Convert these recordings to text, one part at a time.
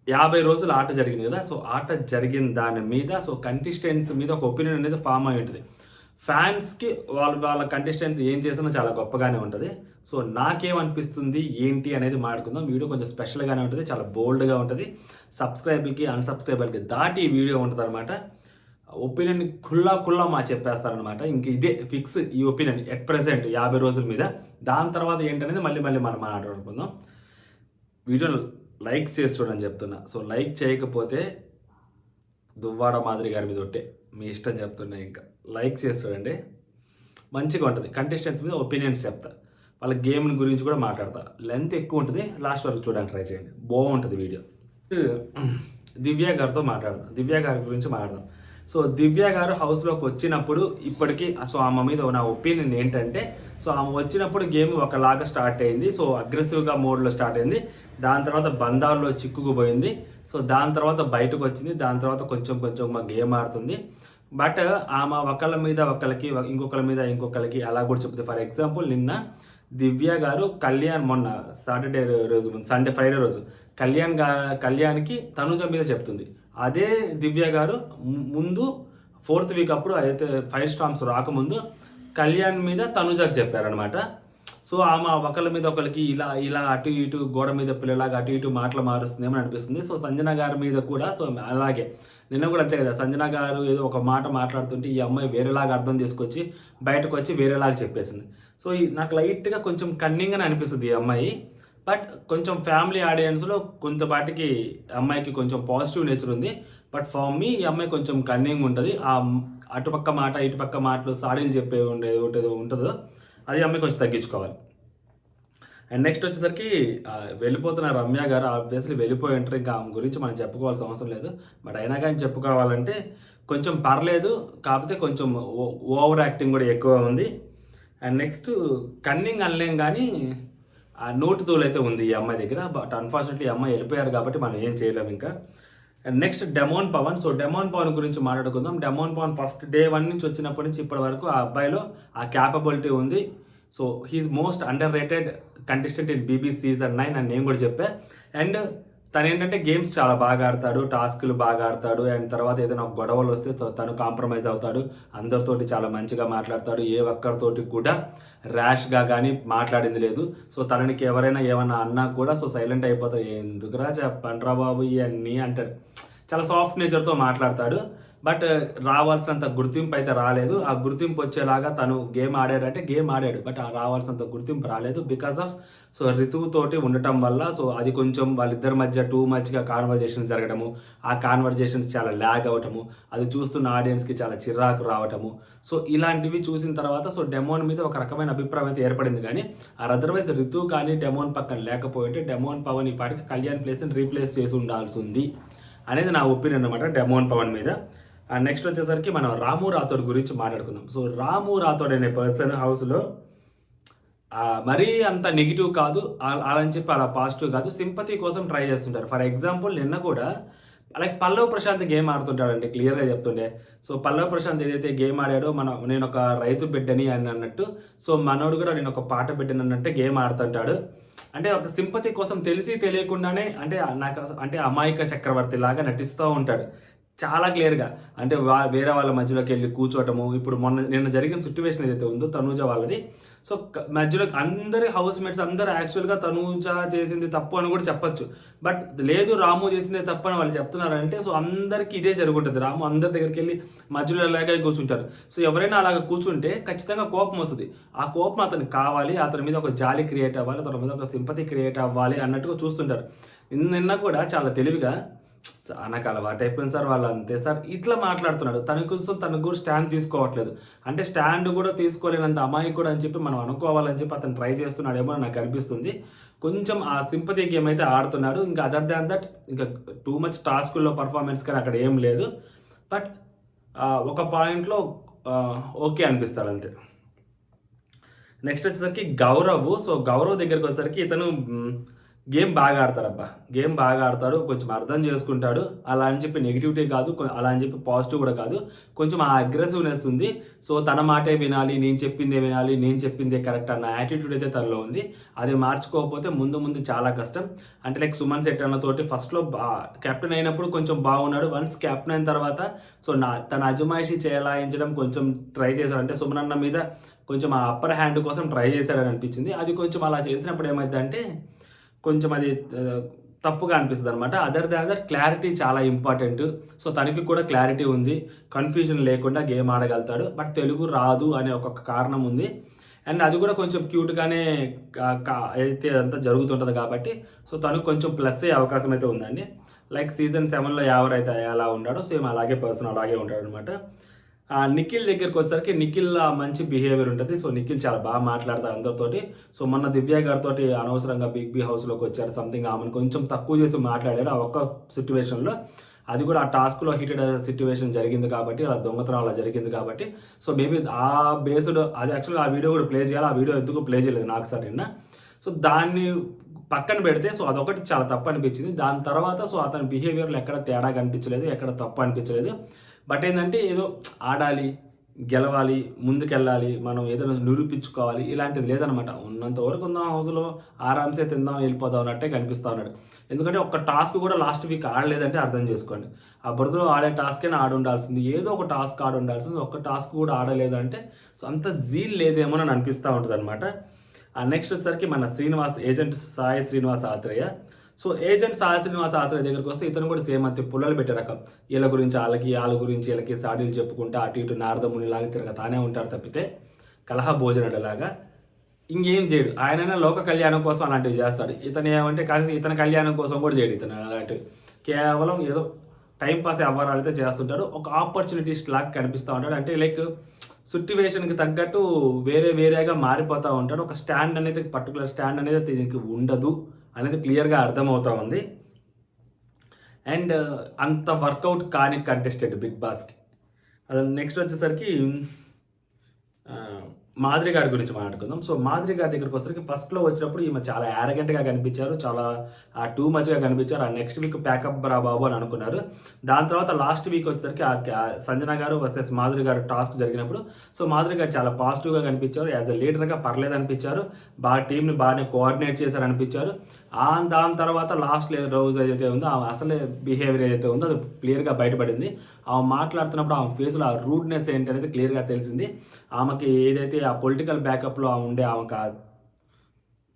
50 రోజులు ఆట జరిగింది కదా! సో, ఆట జరిగిన దాని మీద సో, కంటెస్టెంట్స్ మీద ఒక ఒపీనియన్ అనేది ఫార్మ్ అయ్యి ఉంటది. ఫ్యాన్స్‌కి వాళ్ళ కంటెస్టెంట్స్ ఏం చేసినా చాలా గొప్పగానే ఉంటది. సో, నాకేమనిపిస్తుంది, ఏంటి అనేది మాట్లాడుకుందాం. వీడియో కొంచెం స్పెషల్‌గానే ఉంటది. చాలా బోల్డ్‌గా ఉంటది. సబ్‌స్క్రైబులకి, అన్‌సబ్‌స్క్రైబులకి దాటి ఈ వీడియో ఉంటదనమాట. ఒపీనియన్ కుల్లా చెప్పేస్తారనమాట. ఇంక ఇదే ఫిక్స్ ఈ ఒపీనియన్ ఎట్ ప్రెజెంట్ 50 రోజుల మీద. దాని తర్వాత ఏంటనేది మళ్ళీ మనం మాట్లాడుకుందాం. వీడియోను లైక్ చేసి చూడని చెప్తున్నా. సో, లైక్ చేయకపోతే దువ్వాడ మాదిరి గారి మీద ఒట్టే. మీ ఇష్టం చెప్తున్నా ఇంకా. లైక్ చేసి చూడండి. మంచిగా ఉంటది. కంటెస్టెంట్స్ మీద ఒపీనియన్స్ చెప్తా. వాళ్ళ గేమ్ గురించి కూడా మాట్లాడతా. లెంత్ ఎక్కువ ఉంటది. లాస్ట్ వరకు చూడడానికి ట్రై చేయండి. బావుంటది వీడియో. దివ్య గారితో మాట్లాడదాం. దివ్య గారి గురించి మాట్లాడదాం. సో, దివ్య గారు హౌస్‌లోకి వచ్చినప్పుడు ఇప్పటికి సో, ఆమె మీద నా ఒపీనియన్ ఏంటంటే, సో, ఆమె వచ్చినప్పుడు గేమ్ ఒకలాగా స్టార్ట్ అయింది. సో, అగ్రెసివ్‌గా మోడ్‌లో స్టార్ట్ అయింది. దాని తర్వాత బంధాల్లో చిక్కుకుపోయింది. సో, దాని తర్వాత బయటకొచ్చింది. దాని తర్వాత కొంచెం గేమ్ ఆడుతుంది. బట్ ఆమె ఒకళ్ళ మీద ఒకళ్ళకి, ఇంకొకళ్ళ మీద ఇంకొకళ్ళకి అలా కూడా చెప్తుంది. ఫర్ ఎగ్జాంపుల్ నిన్న దివ్య గారు కళ్యాణ్ మొన్న సాటర్‌డే రోజు ఫ్రైడే రోజు కళ్యాణ్‌కి తనుజ మీద చెప్తుంది. అదే దివ్య గారు ముందు 4th వీక్ అప్పుడు అయితే 5 స్టార్మ్స్ రాకముందు కళ్యాణ్ మీద తనుజకి చెప్పారనమాట. సో, ఆమె ఒకళ్ళ మీద ఒకళ్ళకి ఇలా అటు ఇటు గోడ మీద పిల్లలాగా అటు ఇటు మాటలు మారుస్తుందేమో అనిపిస్తుంది. సో, సంజన గారి మీద కూడా సో, అలాగే నిన్న కూడా అంతే కదా! సంజన గారు ఏదో ఒక మాట మాట్లాడుతుంటే ఈ అమ్మాయి వేరేలాగా అర్థం చేసుకొచ్చి బయటకొచ్చి వేరేలాగా చెప్పేసింది. సో, నాకు లైట్‌గా కొంచెం కన్నింగ్‌గానే అనిపిస్తది ఈ అమ్మాయి. బట్ కొంచెం ఫ్యామిలీ ఆడియన్స్‌లో కొంతపాటికి అమ్మాయికి కొంచెం పాజిటివ్ నేచర్ ఉంది. బట్ ఫర్ మీ ఈ అమ్మాయి కొంచెం కన్నింగ్ ఉంటది. అటుపక్క మాట, ఇటుపక్క మాటలు సాడీలు చెప్పే ఉంటదో అది అమ్మాయి కొంచెం తగ్గించుకోవాలి. అండ్ నెక్స్ట్ వచ్చేసరికి వెళ్ళిపోతున్న రమ్య గారు ఆబ్వియస్లీ వెళ్ళిపోయి ఉంటారు. ఇంకా ఆమె గురించి మనం చెప్పుకోవాల్సిన అవసరం లేదు. బట్ అయినా కానీ చెప్పుకోవాలంటే కొంచెం పర్లేదు. కాకపోతే కొంచెం ఓవర్ యాక్టింగ్ కూడా ఎక్కువ ఉంది. అండ్ నెక్స్ట్ కన్నింగ్ అనలేం కానీ నోటి తోలైతే ఉంది ఈ అమ్మాయి దగ్గర. బట్ అన్ఫార్చునేట్లీ ఈ అమ్మాయి వెళ్ళిపోయారు కాబట్టి మనం ఏం చేయలేము ఇంకా. And next demon Pavan. So, demon Pavan గురించి మాట్లాడుకుందాం. డెమోన్ పవన్ ఫస్ట్ డే 1 నుంచి వచ్చినప్పటి నుంచి ఇప్పటి వరకు ఆ అబ్బాయిలో ఆ క్యాపబిలిటీ ఉంది. So, he's most underrated contestant in BB season 9 అని నేను కూడా చెప్పా. అండ్ తను ఏంటంటే గేమ్స్ చాలా బాగా ఆడతాడు, టాస్క్లు బాగా ఆడతాడు. అండ్ తర్వాత ఏదైనా గొడవలు వస్తే తను కాంప్రమైజ్ అవుతాడు. అందరితోటి చాలా మంచిగా మాట్లాడతాడు. ఏ ఒక్కరితోటి కూడా ర్యాష్గా కానీ మాట్లాడింది లేదు. సో, తననికి ఎవరైనా ఏమన్నా అన్నా కూడా సో సైలెంట్ అయిపోతాడు. ఎందుకురా చెప్పండ్రా బాబు ఇవన్నీ అంటాడు. చాలా సాఫ్ట్ నేచర్తో మాట్లాడతాడు. బట్ రావాల్సినంత గుర్తింపు అయితే రాలేదు. ఆ గుర్తింపు వచ్చేలాగా తను గేమ్ ఆడాడంటే గేమ్ ఆడాడు. బట్ రావాల్సినంత గుర్తింపు రాలేదు. బికాస్ ఆఫ్ సో రితువుతోటి ఉండటం వల్ల సో అది కొంచెం వాళ్ళిద్దరి మధ్య టూ మచ్గా కాన్వర్జేషన్స్ జరగడము, ఆ కాన్వర్జేషన్స్ చాలా ల్యాగ్ అవ్వటము, అది చూస్తున్న ఆడియన్స్కి చాలా చిరాకు రావటము. సో ఇలాంటివి చూసిన తర్వాత సో డెమోన్ మీద ఒక రకమైన అభిప్రాయం అయితే ఏర్పడింది. కానీ అదర్వైజ్ రితు కానీ డెమోన్ పక్కన లేకపోయింటే డెమోన్ పవన్ ఈ పాటికి కళ్యాణ్ ప్లేస్ని రీప్లేస్ చేసి ఉండాల్సి ఉంది అనేది నా ఒపీనియన్ అనమాట డెమోన్ పవన్ మీద. అండ్ నెక్స్ట్ వచ్చేసరికి మనం రాము రాథోడ్ గురించి మాట్లాడుకుందాం. సో, రాము రాథోడ్ అనే పర్సన్ హౌస్లో మరీ అంత నెగిటివ్ కాదు, అలా అని చెప్పి అలా పాజిటివ్ కాదు, సింపతి కోసం ట్రై చేస్తుంటారు. ఫర్ ఎగ్జాంపుల్ నిన్న కూడా లైక్ పల్లవ్ ప్రశాంత్ గేమ్ ఆడుతుంటాడండి, క్లియర్గా చెప్తుండే. సో, పల్లవ్ ప్రశాంత్ ఏదైతే గేమ్ ఆడాడో నేను ఒక రైతు బిడ్డని అని అన్నట్టు, సో మనోడు కూడా నేను ఒక పాట బిడ్డని అన్నట్టు గేమ్ ఆడుతుంటాడు. అంటే ఒక సింపతి కోసం తెలిసి తెలియకుండానే అంటే అమాయక చక్రవర్తి లాగా నటిస్తూ ఉంటాడు చాలా క్లియర్‌గా. అంటే వేరే వాళ్ళ మధ్యలోకి వెళ్ళి కూర్చోవటము. ఇప్పుడు నిన్న జరిగిన సిట్యుయేషన్ ఏదైతే ఉందో తనూజ వాళ్ళది. సో, మధ్యలో అందరి హౌస్‌మేట్స్ అందరూ యాక్చువల్‌గా తనూజ చేసింది తప్పు అని కూడా చెప్పొచ్చు. బట్ లేదు రాము చేసిందే తప్పు అని వాళ్ళు చెప్తున్నారంటే సో అందరికీ ఇదే జరుగుంటది. రాము అందరి దగ్గరికెళ్ళి మధ్యలో ఇలాగే కూర్చుంటారు. సో ఎవరైనా అలాగ కూర్చుంటే ఖచ్చితంగా కోపం వస్తది. ఆ కోపం అతనికి కావాలి, అతని మీద ఒక జాలి క్రియేట్ అవ్వాలి, అతని మీద ఒక సింపతి క్రియేట్ అవ్వాలి అన్నట్టుగా చూస్తుంటారు. నిన్న కూడా చాలా తెలివిగా నాకు అలవాటైపోయింది సార్ వాళ్ళు అంతే సార్ ఇట్లా మాట్లాడుతున్నాడు. తన కోసం తనకు కూడా స్టాండ్ తీసుకోవట్లేదు. అంటే స్టాండ్ కూడా తీసుకోలేనంత అమాయకుడు అని చెప్పి మనం అనుకోవాలని చెప్పి అతను ట్రై చేస్తున్నాడేమో అని నాకు అనిపిస్తుంది. కొంచెం ఆ సింపతి గేమ్ అయితే ఆడుతున్నాడు. ఇంకా అదర్ దాన్ దట్ ఇంకా టూ మచ్ టాస్కుల్లో పర్ఫార్మెన్స్ కానీ అక్కడ ఏం లేదు. బట్ ఒక పాయింట్లో ఓకే అనిపిస్తాడు అంతే. నెక్స్ట్ వచ్చేసరికి గౌరవ్. సో గౌరవ్ దగ్గరికి వచ్చేసరికి ఇతను గేమ్ బాగా ఆడతారబ్బా, గేమ్ బాగా ఆడతాడు, కొంచెం అర్థం చేసుకుంటాడు. అలా అని చెప్పి నెగిటివిటీ కాదు, అలా అని చెప్పి పాజిటివ్ కూడా కాదు, కొంచెం ఆ అగ్రెసివ్నెస్ ఉంది. సో తన మాటే వినాలి, నేను చెప్పిందే వినాలి, నేను చెప్పిందే కరెక్ట్ అన్న యాటిట్యూడ్ అయితే తనలో ఉంది. అది మార్చుకోకపోతే ముందు ముందు చాలా కష్టం. అంటే లైక్ సుమన్ శెట్టి అన్నతోటి ఫస్ట్లో కెప్టెన్ అయినప్పుడు కొంచెం బాగున్నాడు. వన్స్ కెప్టెన్ అయిన తర్వాత సో తన అజమాయిషీ చేయాలాయించడం కొంచెం ట్రై చేశాడు. అంటే సుమన్ అన్న మీద కొంచెం ఆ అప్పర్ హ్యాండ్ కోసం ట్రై చేశాడని అనిపించింది. అది కొంచెం అలా చేసినప్పుడు ఏమైందంటే కొంచెం అది తప్పుగా అనిపిస్తుంది అనమాట. అదర్ దాన్ దట్ క్లారిటీ చాలా ఇంపార్టెంట్. సో తనకి కూడా క్లారిటీ ఉంది, కన్ఫ్యూజన్ లేకుండా గేమ్ ఆడగలుగుతాడు. బట్ తెలుగు రాదు అనే ఒక కారణం ఉంది. అండ్ అది కూడా కొంచెం క్యూట్గానే అయితే అంతా జరుగుతుంటుంది కాబట్టి సో తనకు కొంచెం ప్లస్ అయ్యే అవకాశం అయితే ఉందండి. లైక్ సీజన్ 7లో ఎవరైతే అలా ఉన్నాడో సేమ్ అలాగే పర్సన్ అలాగే ఉంటాడు అనమాట. నిఖిల్ దగ్గరికి వచ్చేసరికి నిఖిల్ మంచి బిహేవియర్ ఉంటుంది. సో నిఖిల్ చాలా బాగా మాట్లాడతారు అందరితోటి. సో మొన్న దివ్య గారితో అనవసరంగా బిగ్ బి హౌస్లోకి వచ్చారు, సంథింగ్ ఆమెను కొంచెం తక్కువ చేసి మాట్లాడారు ఆ ఒక్క సిచ్యువేషన్లో. అది కూడా ఆ టాస్క్లో హీటెడ్ సిచ్యువేషన్ జరిగింది కాబట్టి, అలా దొంగతనం అలా జరిగింది కాబట్టి సో మేబీ ఆ బేస్డ్ అది యాక్చువల్గా ఆ వీడియో కూడా ప్లే చేయాలి. ఆ వీడియో ఎందుకు ప్లే చేయలేదు నాకు సార్ నిన్న. సో దాన్ని పక్కన పెడితే సో అదొకటి చాలా తప్పు అనిపించింది. దాని తర్వాత సో అతని బిహేవియర్లో ఎక్కడ తేడా కనిపించలేదు, ఎక్కడ తప్పు అనిపించలేదు. బట్ ఏంటంటే ఏదో ఆడాలి, గెలవాలి, ముందుకెళ్ళాలి, మనం ఏదైనా నిరూపించుకోవాలి ఇలాంటిది లేదనమాట. ఉన్నంత వరకు ఉందాం, హౌస్లో ఆరామ్సే తిందాం వెళ్ళిపోదాం అన్నట్టే కనిపిస్తూ ఉన్నాడు. ఎందుకంటే ఒక్క టాస్క్ కూడా లాస్ట్ వీక్ ఆడలేదంటే అర్థం చేసుకోండి. ఆ బురదలో ఆడే టాస్కే ఆడి ఉండాల్సింది, ఏదో ఒక టాస్క్ ఆడి ఉండాల్సింది. ఒక్క టాస్క్ కూడా ఆడలేదంటే సో అంత జీల్ లేదేమో అని అనిపిస్తూ ఉంటుంది అనమాట. నెక్స్ట్ వచ్చేసరికి మన agent Sai Srinivas Atreya. So agent Sai Srinivas Atreya దగ్గరికి వస్తే ఇతను కూడా సేమ్ అంతే పుల్లలు పెట్టే రకం. వీళ్ళ గురించి వాళ్ళ గురించి వీళ్ళకి సాడీలు చెప్పుకుంటూ అటు ఇటు నారదమునిలాగా తిరగతానే ఉంటారు తప్పితే కలహ భోజనలాగా ఇంకేం చేయడు. ఆయనైనా లోక కళ్యాణం కోసం అలాంటివి చేస్తాడు. ఇతను ఏమంటే కానీ ఇతని కళ్యాణం కోసం కూడా చేయడు ఇతను అలాంటివి. కేవలం ఏదో టైంపాస్ వ్యవహారాలైతే చేస్తుంటాడు. ఒక ఆపర్చునిటీస్ లాగా కనిపిస్తూ ఉంటాడు. అంటే లైక్ సిట్యువేషన్కి తగ్గట్టు వేరేగా మారిపోతూ ఉంటాడు. ఒక స్టాండ్ అనేది పర్టికులర్ స్టాండ్ అనేది దీనికి ఉండదు అనేది క్లియర్గా అర్థమవుతూ ఉంది. అండ్ అంత వర్కౌట్ కాని కంటెస్టెడ్ బిగ్ బాస్కి. అది నెక్స్ట్ వచ్చేసరికి మాధురి గారి గురించి మాట్లాడుకుందాం. సో మాధురి గారి దగ్గరికి వచ్చేసరికి ఫస్ట్లో వచ్చినప్పుడు ఈమె చాలా యారగెంట్గా కనిపించారు, చాలా టూ మచ్గా కనిపించారు. ఆ నెక్స్ట్ వీక్ ప్యాకప్ రా బాబు అని అనుకున్నారు. దాని తర్వాత లాస్ట్ వీక్ వచ్చేసరికి సంజన గారు వర్సెస్ మాధురి గారు టాస్క్ జరిగినప్పుడు సో మాధురి గారు చాలా పాజిటివ్గా కనిపించారు. యాజ్ అ లీడర్గా పర్లేదు అనిపించారు, బాగా టీంని బాగానే కోఆర్డినేట్ చేశారు అనిపించారు. దాని తర్వాత లాస్ట్ రోజు ఏదైతే ఉందో ఆమె అసలే బిహేవియర్ ఏదైతే ఉందో అది క్లియర్గా బయటపడింది. ఆమె మాట్లాడుతున్నప్పుడు ఆమె ఫేస్లో ఆ రూడ్నెస్ ఏంటి అనేది క్లియర్గా తెలిసింది. ఆమెకి ఏదైతే ఆ పొలిటికల్ బ్యాకప్లో ఉండే ఆమెకు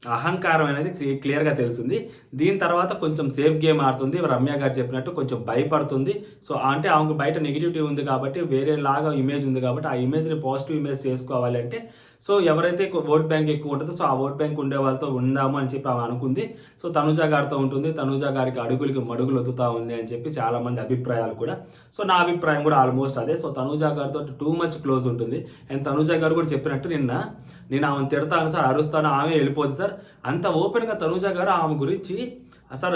అహంకారం అనేది క్లియర్గా తెలిసింది. దీని తర్వాత కొంచెం సేఫ్ గేమ్ ఆడుతుంది. రమ్య గారు చెప్పినట్టు కొంచెం భయపడుతుంది. సో అంటే ఆమెకు బయట నెగిటివిటీ ఉంది కాబట్టి వేరేలాగా ఇమేజ్ ఉంది కాబట్టి ఆ ఇమేజ్ని పాజిటివ్ ఇమేజ్ చేసుకోవాలి అంటే సో ఎవరైతే ఓట్ బ్యాంక్ ఎక్కువ ఉంటుందో సో ఆ ఓట్ బ్యాంక్ ఉండే వాళ్ళతో ఉందాము అని చెప్పి ఆమె అనుకుంది. సో తనుజా గారితో ఉంటుంది, తనుజా గారికి అడుగులకి మడుగులు వత్తుతా ఉంది అని చెప్పి చాలామంది అభిప్రాయాలు కూడా. సో నా అభిప్రాయం కూడా ఆల్మోస్ట్ అదే. సో తనుజా గారితో టూ మచ్ క్లోజ్ ఉంటుంది. అండ్ తనుజా గారు కూడా చెప్పినట్టు నేను ఆమెను తిడతాను సార్, అరుస్తాను, ఆమె వెళ్ళిపోద్ది సార్. అంత ఓపెన్గా తనుజా గారు ఆమె గురించి సార్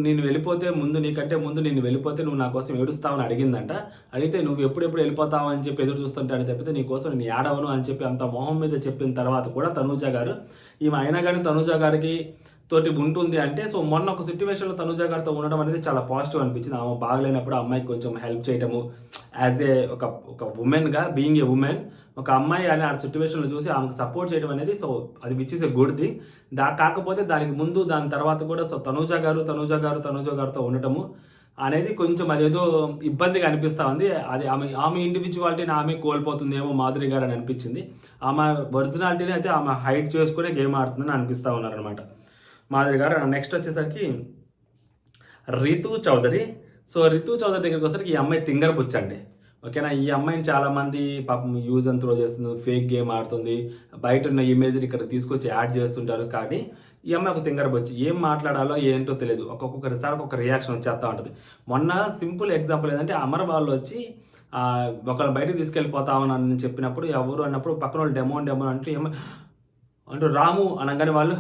నేను వెళ్ళిపోతే నీకంటే ముందు నేను వెళ్ళిపోతే నువ్వు నా కోసం ఏడుస్తావని అడిగిందంట. అడిగితే నువ్వు ఎప్పుడెప్పుడు వెళ్ళిపోతావు అని చెప్పి ఎదురు చూస్తుంటాను తప్పితే నీ కోసం నేను ఏడవను అని చెప్పి అంత మొహం మీద చెప్పిన తర్వాత కూడా తనుజా గారు ఈమె అయినా కానీ తనుజా గారికి తోటి ఉంటుంది అంటే సో మొన్న ఒక సిచ్యువేషన్లో తనుజా గారితో ఉండడం అనేది చాలా పాజిటివ్ అనిపించింది. ఆమె బాగలేనప్పుడు అమ్మాయికి కొంచెం హెల్ప్ చేయటము యాజ్ ఏ ఒక ఉమెన్గా బీయింగ్ ఏ ఉమెన్ ఒక అమ్మాయి అని ఆ సిచ్యువేషన్లో చూసి ఆమెకు సపోర్ట్ చేయడం అనేది సో అది which is a good thing. కాకపోతే దానికి ముందు దాని తర్వాత కూడా సో తనుజా గారితో ఉండటము అనేది కొంచెం అదేదో ఇబ్బందిగా అనిపిస్తూ ఉంది. అది ఆమె ఇండివిజువాలిటీని ఆమె కోల్పోతుందేమో మాధురి గారు అని అనిపించింది. ఆమె ఒరిజినాలిటీని అయితే ఆమె హైడ్ చేసుకునే గేమ్ ఆడుతుందని అనిపిస్తూ ఉన్నారనమాట మాధురి గారు. నెక్స్ట్ వచ్చేసరికి రితు చౌదరి. సో రితు చౌదరి దగ్గరికి వచ్చేసరికి ఈ అమ్మాయి తింగర బుచ్చండి. ఓకేనా, ఈ అమ్మాయిని చాలామంది పాపం యూజ్ అండ్ త్రో చేస్తుంది, ఫేక్ గేమ్ ఆడుతుంది, బయట ఉన్న ఇమేజ్ని ఇక్కడ తీసుకొచ్చి యాడ్ చేస్తుంటారు. కానీ ఈ అమ్మాయి ఒక తింగర బుచ్చి, ఏం మాట్లాడాలో ఏంటో తెలియదు, ఒక్కొక్కసారి ఒక రియాక్షన్ వచ్చేస్తూ ఉంటుంది. మొన్న సింపుల్ ఎగ్జాంపుల్ ఏంటంటే అమర్ వాళ్ళు వచ్చి ఒకళ్ళు బయటకు తీసుకెళ్ళిపోతామని చెప్పినప్పుడు ఎవరు అన్నప్పుడు పక్కన వాళ్ళు డెమో అంటే అంటూ రాము అనగానే వాళ్ళు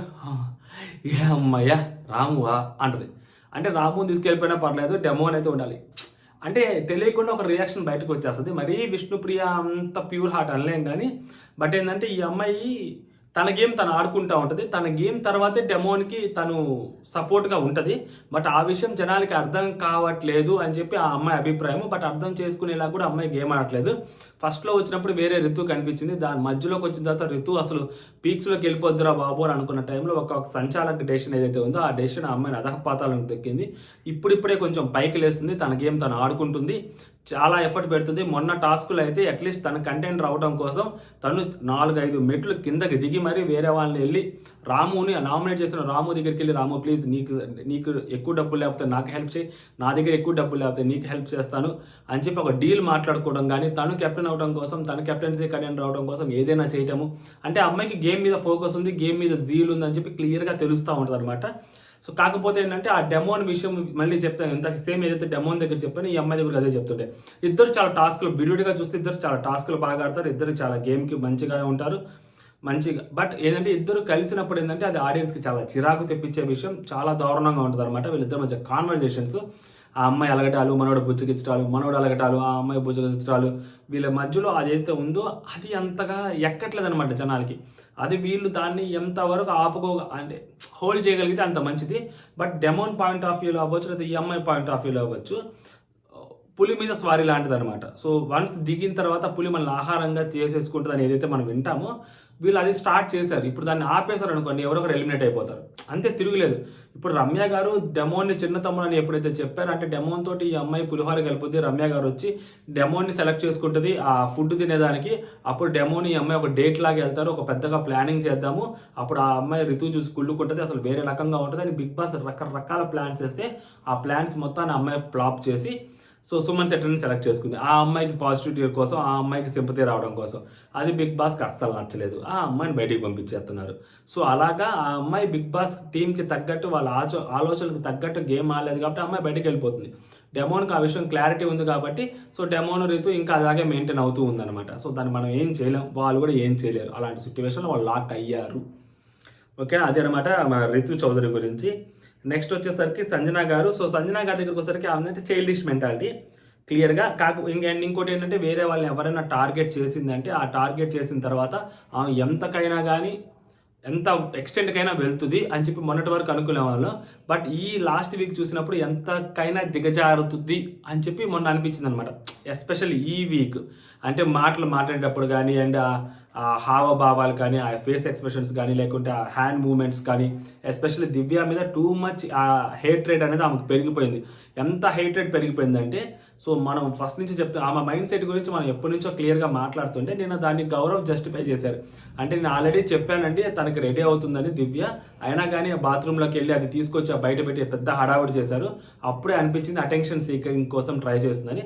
ఏ అమ్మాయ్యా రామువా అంటది. అంటే రాముని తీసుకెళ్ళిపోయినా పర్లేదు, డెమోన్ అయితే ఉండాలి అంటే తెలియకుండా ఒక రియాక్షన్ బయటకు వచ్చేస్తుంది. మరీ విష్ణుప్రియ అంత ప్యూర్ హార్ట్ అనలేం కానీ బట్ ఏంటంటే ఈ అమ్మాయి తన గేమ్ తను ఆడుకుంటూ ఉంటుంది. తన గేమ్ తర్వాతే డెమోన్కి తను సపోర్ట్గా ఉంటుంది. బట్ ఆ విషయం జనాలకి అర్థం కావట్లేదు అని చెప్పి ఆ అమ్మాయి అభిప్రాయం. బట్ అర్థం చేసుకునేలా కూడా అమ్మాయి గేమ్ ఆడట్లేదు. ఫస్ట్లో వచ్చినప్పుడు వేరే రితు కనిపించింది. దాని మధ్యలోకి వచ్చిన తర్వాత రితు అసలు పీక్స్లోకి వెళ్ళిపోద్దురా బాబు అని అనుకున్న టైంలో ఒక సంచాలక డెసిషన్ ఏదైతే ఉందో ఆ డెసిషన్ ఆ అమ్మాయిని అధపాతాలకు దక్కింది. ఇప్పుడిప్పుడే కొంచెం పైకి లేస్తుంది. తన గేమ్ తను ఆడుకుంటుంది. చాలా ఎఫర్ట్ పెడుతుంది. మొన్న టాస్కులు అయితే అట్లీస్ట్ తన కంటెంట్ రావడం కోసం తను 4-5 మెట్లు కిందకి దిగి మరీ వేరే వాళ్ళని వెళ్ళి రాముని నామినేట్ చేసిన రాము దగ్గరికి వెళ్ళి, రాము ప్లీజ్ నీకు ఎక్కువ డబ్బులు లేకపోతే నాకు హెల్ప్ చేయి, నా దగ్గర ఎక్కువ డబ్బులు లేకపోతే నీకు హెల్ప్ చేస్తాను అని చెప్పి ఒక డీల్ మాట్లాడుకోవడం కానీ, తను కెప్టెన్ అవడం కోసం, తన కెప్టెన్సీ కంటెంట్ రావడం కోసం ఏదైనా చేయటము. అంటే అమ్మాయికి గేమ్ మీద ఫోకస్ ఉంది, గేమ్ మీద జీల్ ఉందని చెప్పి క్లియర్గా తెలుస్తూ ఉంటుంది అనమాట. సో కాకపోతే ఏంటంటే ఆ డెమోన్ విషయం మళ్ళీ చెప్తాను. ఇంత సేమ్ ఏదైతే డెమోన్ దగ్గర చెప్పాను, ఈ అమ్మాయి దగ్గర అదే చెప్తుంటే ఇద్దరు చాలా టాస్క్లు విడివిడిగా చూస్తే ఇద్దరు చాలా టాస్క్లు బాగా ఆడతారు. ఇద్దరు చాలా గేమ్కి మంచిగా ఉంటారు, మంచిగా. బట్ ఏంటంటే ఇద్దరు కలిసినప్పుడు ఏంటంటే అది ఆడియన్స్కి చాలా చిరాకు తెప్పించే విషయం, చాలా దారుణంగా ఉంటుంది అనమాట. వీళ్ళిద్దరి మధ్య కాన్వర్జేషన్స్, ఆ అమ్మాయి అలగటాలు, మనోడు బుజ్జగించడాలు, మనోడు అలగటాలు, ఆ అమ్మాయి బుజ్జగించడాలు, వీళ్ళ మధ్యలో అదైతే ఉందో అది అంతగా ఎక్కట్లేదు అనమాట జనాలకి. అది వీళ్ళు దాన్ని ఎంతవరకు అంటే హోల్డ్ చేయగలిగితే అంత మంచిది. బట్ డెమోన్ పాయింట్ ఆఫ్ వ్యూలో అవ్వచ్చు, లేదా ఈ అమ్మాయి పాయింట్ ఆఫ్ వ్యూలో అవ్వచ్చు, పులి మీద స్వారీ లాంటిది అనమాట. సో వన్స్ దిగిన తర్వాత పులి మనల్ని ఆహారంగా చేసేసుకుంటుంది అని ఏదైతే మనం వింటామో, వీళ్ళు అది స్టార్ట్ చేశారు. ఇప్పుడు దాన్ని ఆపేశారు అనుకోండి, ఎవరొకరు ఎలిమినేట్ అయిపోతారు, అంతే, తిరుగులేదు. ఇప్పుడు రమ్య గారు డెమోన్ని చిన్న తమ్ముడు అని ఎప్పుడైతే చెప్పారో, అంటే డెమోన్ తోటి ఈ అమ్మాయి పులిహోర కలిపితే రమ్య గారు వచ్చి డెమోన్ని సెలెక్ట్ చేసుకుంటుంది ఆ ఫుడ్ తినేదానికి. అప్పుడు డెమోని ఈ అమ్మాయి ఒక డేట్ లాగా వెళ్తారు, ఒక పెద్దగా ప్లానింగ్ చేద్దాము, అప్పుడు ఆ అమ్మాయి రితు చూసి కుళ్ళుకుంటుంది, అసలు వేరే రకంగా ఉంటుంది అని బిగ్ బాస్ రకరకాల ప్లాన్స్ చేస్తే ఆ ప్లాన్స్ మొత్తాన్ని అమ్మాయి ఫ్లాప్ చేసి సో సుమన్ శెట్టిని సెలెక్ట్ చేసుకుంది. ఆ అమ్మాయికి పాజిటివిటీ కోసం, ఆ అమ్మాయికి సింపతి రావడం కోసం. అది బిగ్ బాస్కి అస్సలు నచ్చలేదు. ఆ అమ్మాయిని బయటికి పంపించేస్తున్నారు. సో అలాగా ఆ అమ్మాయి బిగ్ బాస్ టీంకి తగ్గట్టు వాళ్ళ ఆలోచనలకు తగ్గట్టు గేమ్ ఆడలేదు కాబట్టి ఆ అమ్మాయి బయటికి వెళ్ళిపోతుంది. డెమోన్కి ఆ విషయం క్లారిటీ ఉంది కాబట్టి సో డెమోన్ రీతు ఇంకా అలాగే మెయింటైన్ అవుతూ ఉందన్నమాట. సో దాన్ని మనం ఏం చేయలేం, వాళ్ళు కూడా ఏం చేయలేరు. అలాంటి సిచ్యువేషన్లో వాళ్ళు లాక్ అయ్యారు. ఓకే, అదే అనమాట మన రితు చౌదరి గురించి. నెక్స్ట్ వచ్చేసరికి సంజన గారు. సో సంజన గారి దగ్గరికి వచ్చేసరికి ఆమె అంటే చైల్డిష్ మెంటాలిటీ క్లియర్గా. ఇంకోటి ఏంటంటే వేరే వాళ్ళని ఎవరైనా టార్గెట్ చేసిందంటే ఆ టార్గెట్ చేసిన తర్వాత ఆమె ఎంతకైనా కానీ ఎంత ఎక్స్టెంట్కైనా వెళ్తుంది అని చెప్పి మొన్నటి వరకు అనుకునే వాళ్ళు. బట్ ఈ లాస్ట్ వీక్ చూసినప్పుడు ఎంతకైనా దిగజారుతుంది అని చెప్పి మొన్న అనిపించింది అనమాట. ఎస్పెషల్లీ ఈ వీక్ అంటే మాట్లాడేటప్పుడు కానీ, అండ్ ఆ హావభావాలు కానీ, ఆ ఫేస్ ఎక్స్ప్రెషన్స్ కానీ, లేకుంటే ఆ హ్యాండ్ మూమెంట్స్ కానీ, ఎస్పెషల్లీ దివ్య మీద టూ మచ్ ఆ హేట్రేట్ అనేది ఆమెకు పెరిగిపోయింది. ఎంత హేట్రేట్ పెరిగిపోయిందంటే సో మనం ఫస్ట్ నుంచి చెప్తాం, ఆమె మైండ్ సెట్ గురించి మనం ఎప్పటి నుంచో క్లియర్గా మాట్లాడుతుంటే నేను దాన్ని గౌరవ్ జస్టిఫై చేశారు. అంటే నేను ఆల్రెడీ చెప్పానండి తనకి రెడీ అవుతుందని దివ్య, అయినా కానీ ఆ బాత్రూంలోకి వెళ్ళి అది తీసుకొచ్చి ఆ బయట పెట్టి పెద్ద హడావుడి చేశారు. అప్పుడే అనిపించింది అటెన్షన్ సీకింగ్ కోసం ట్రై చేస్తుందని.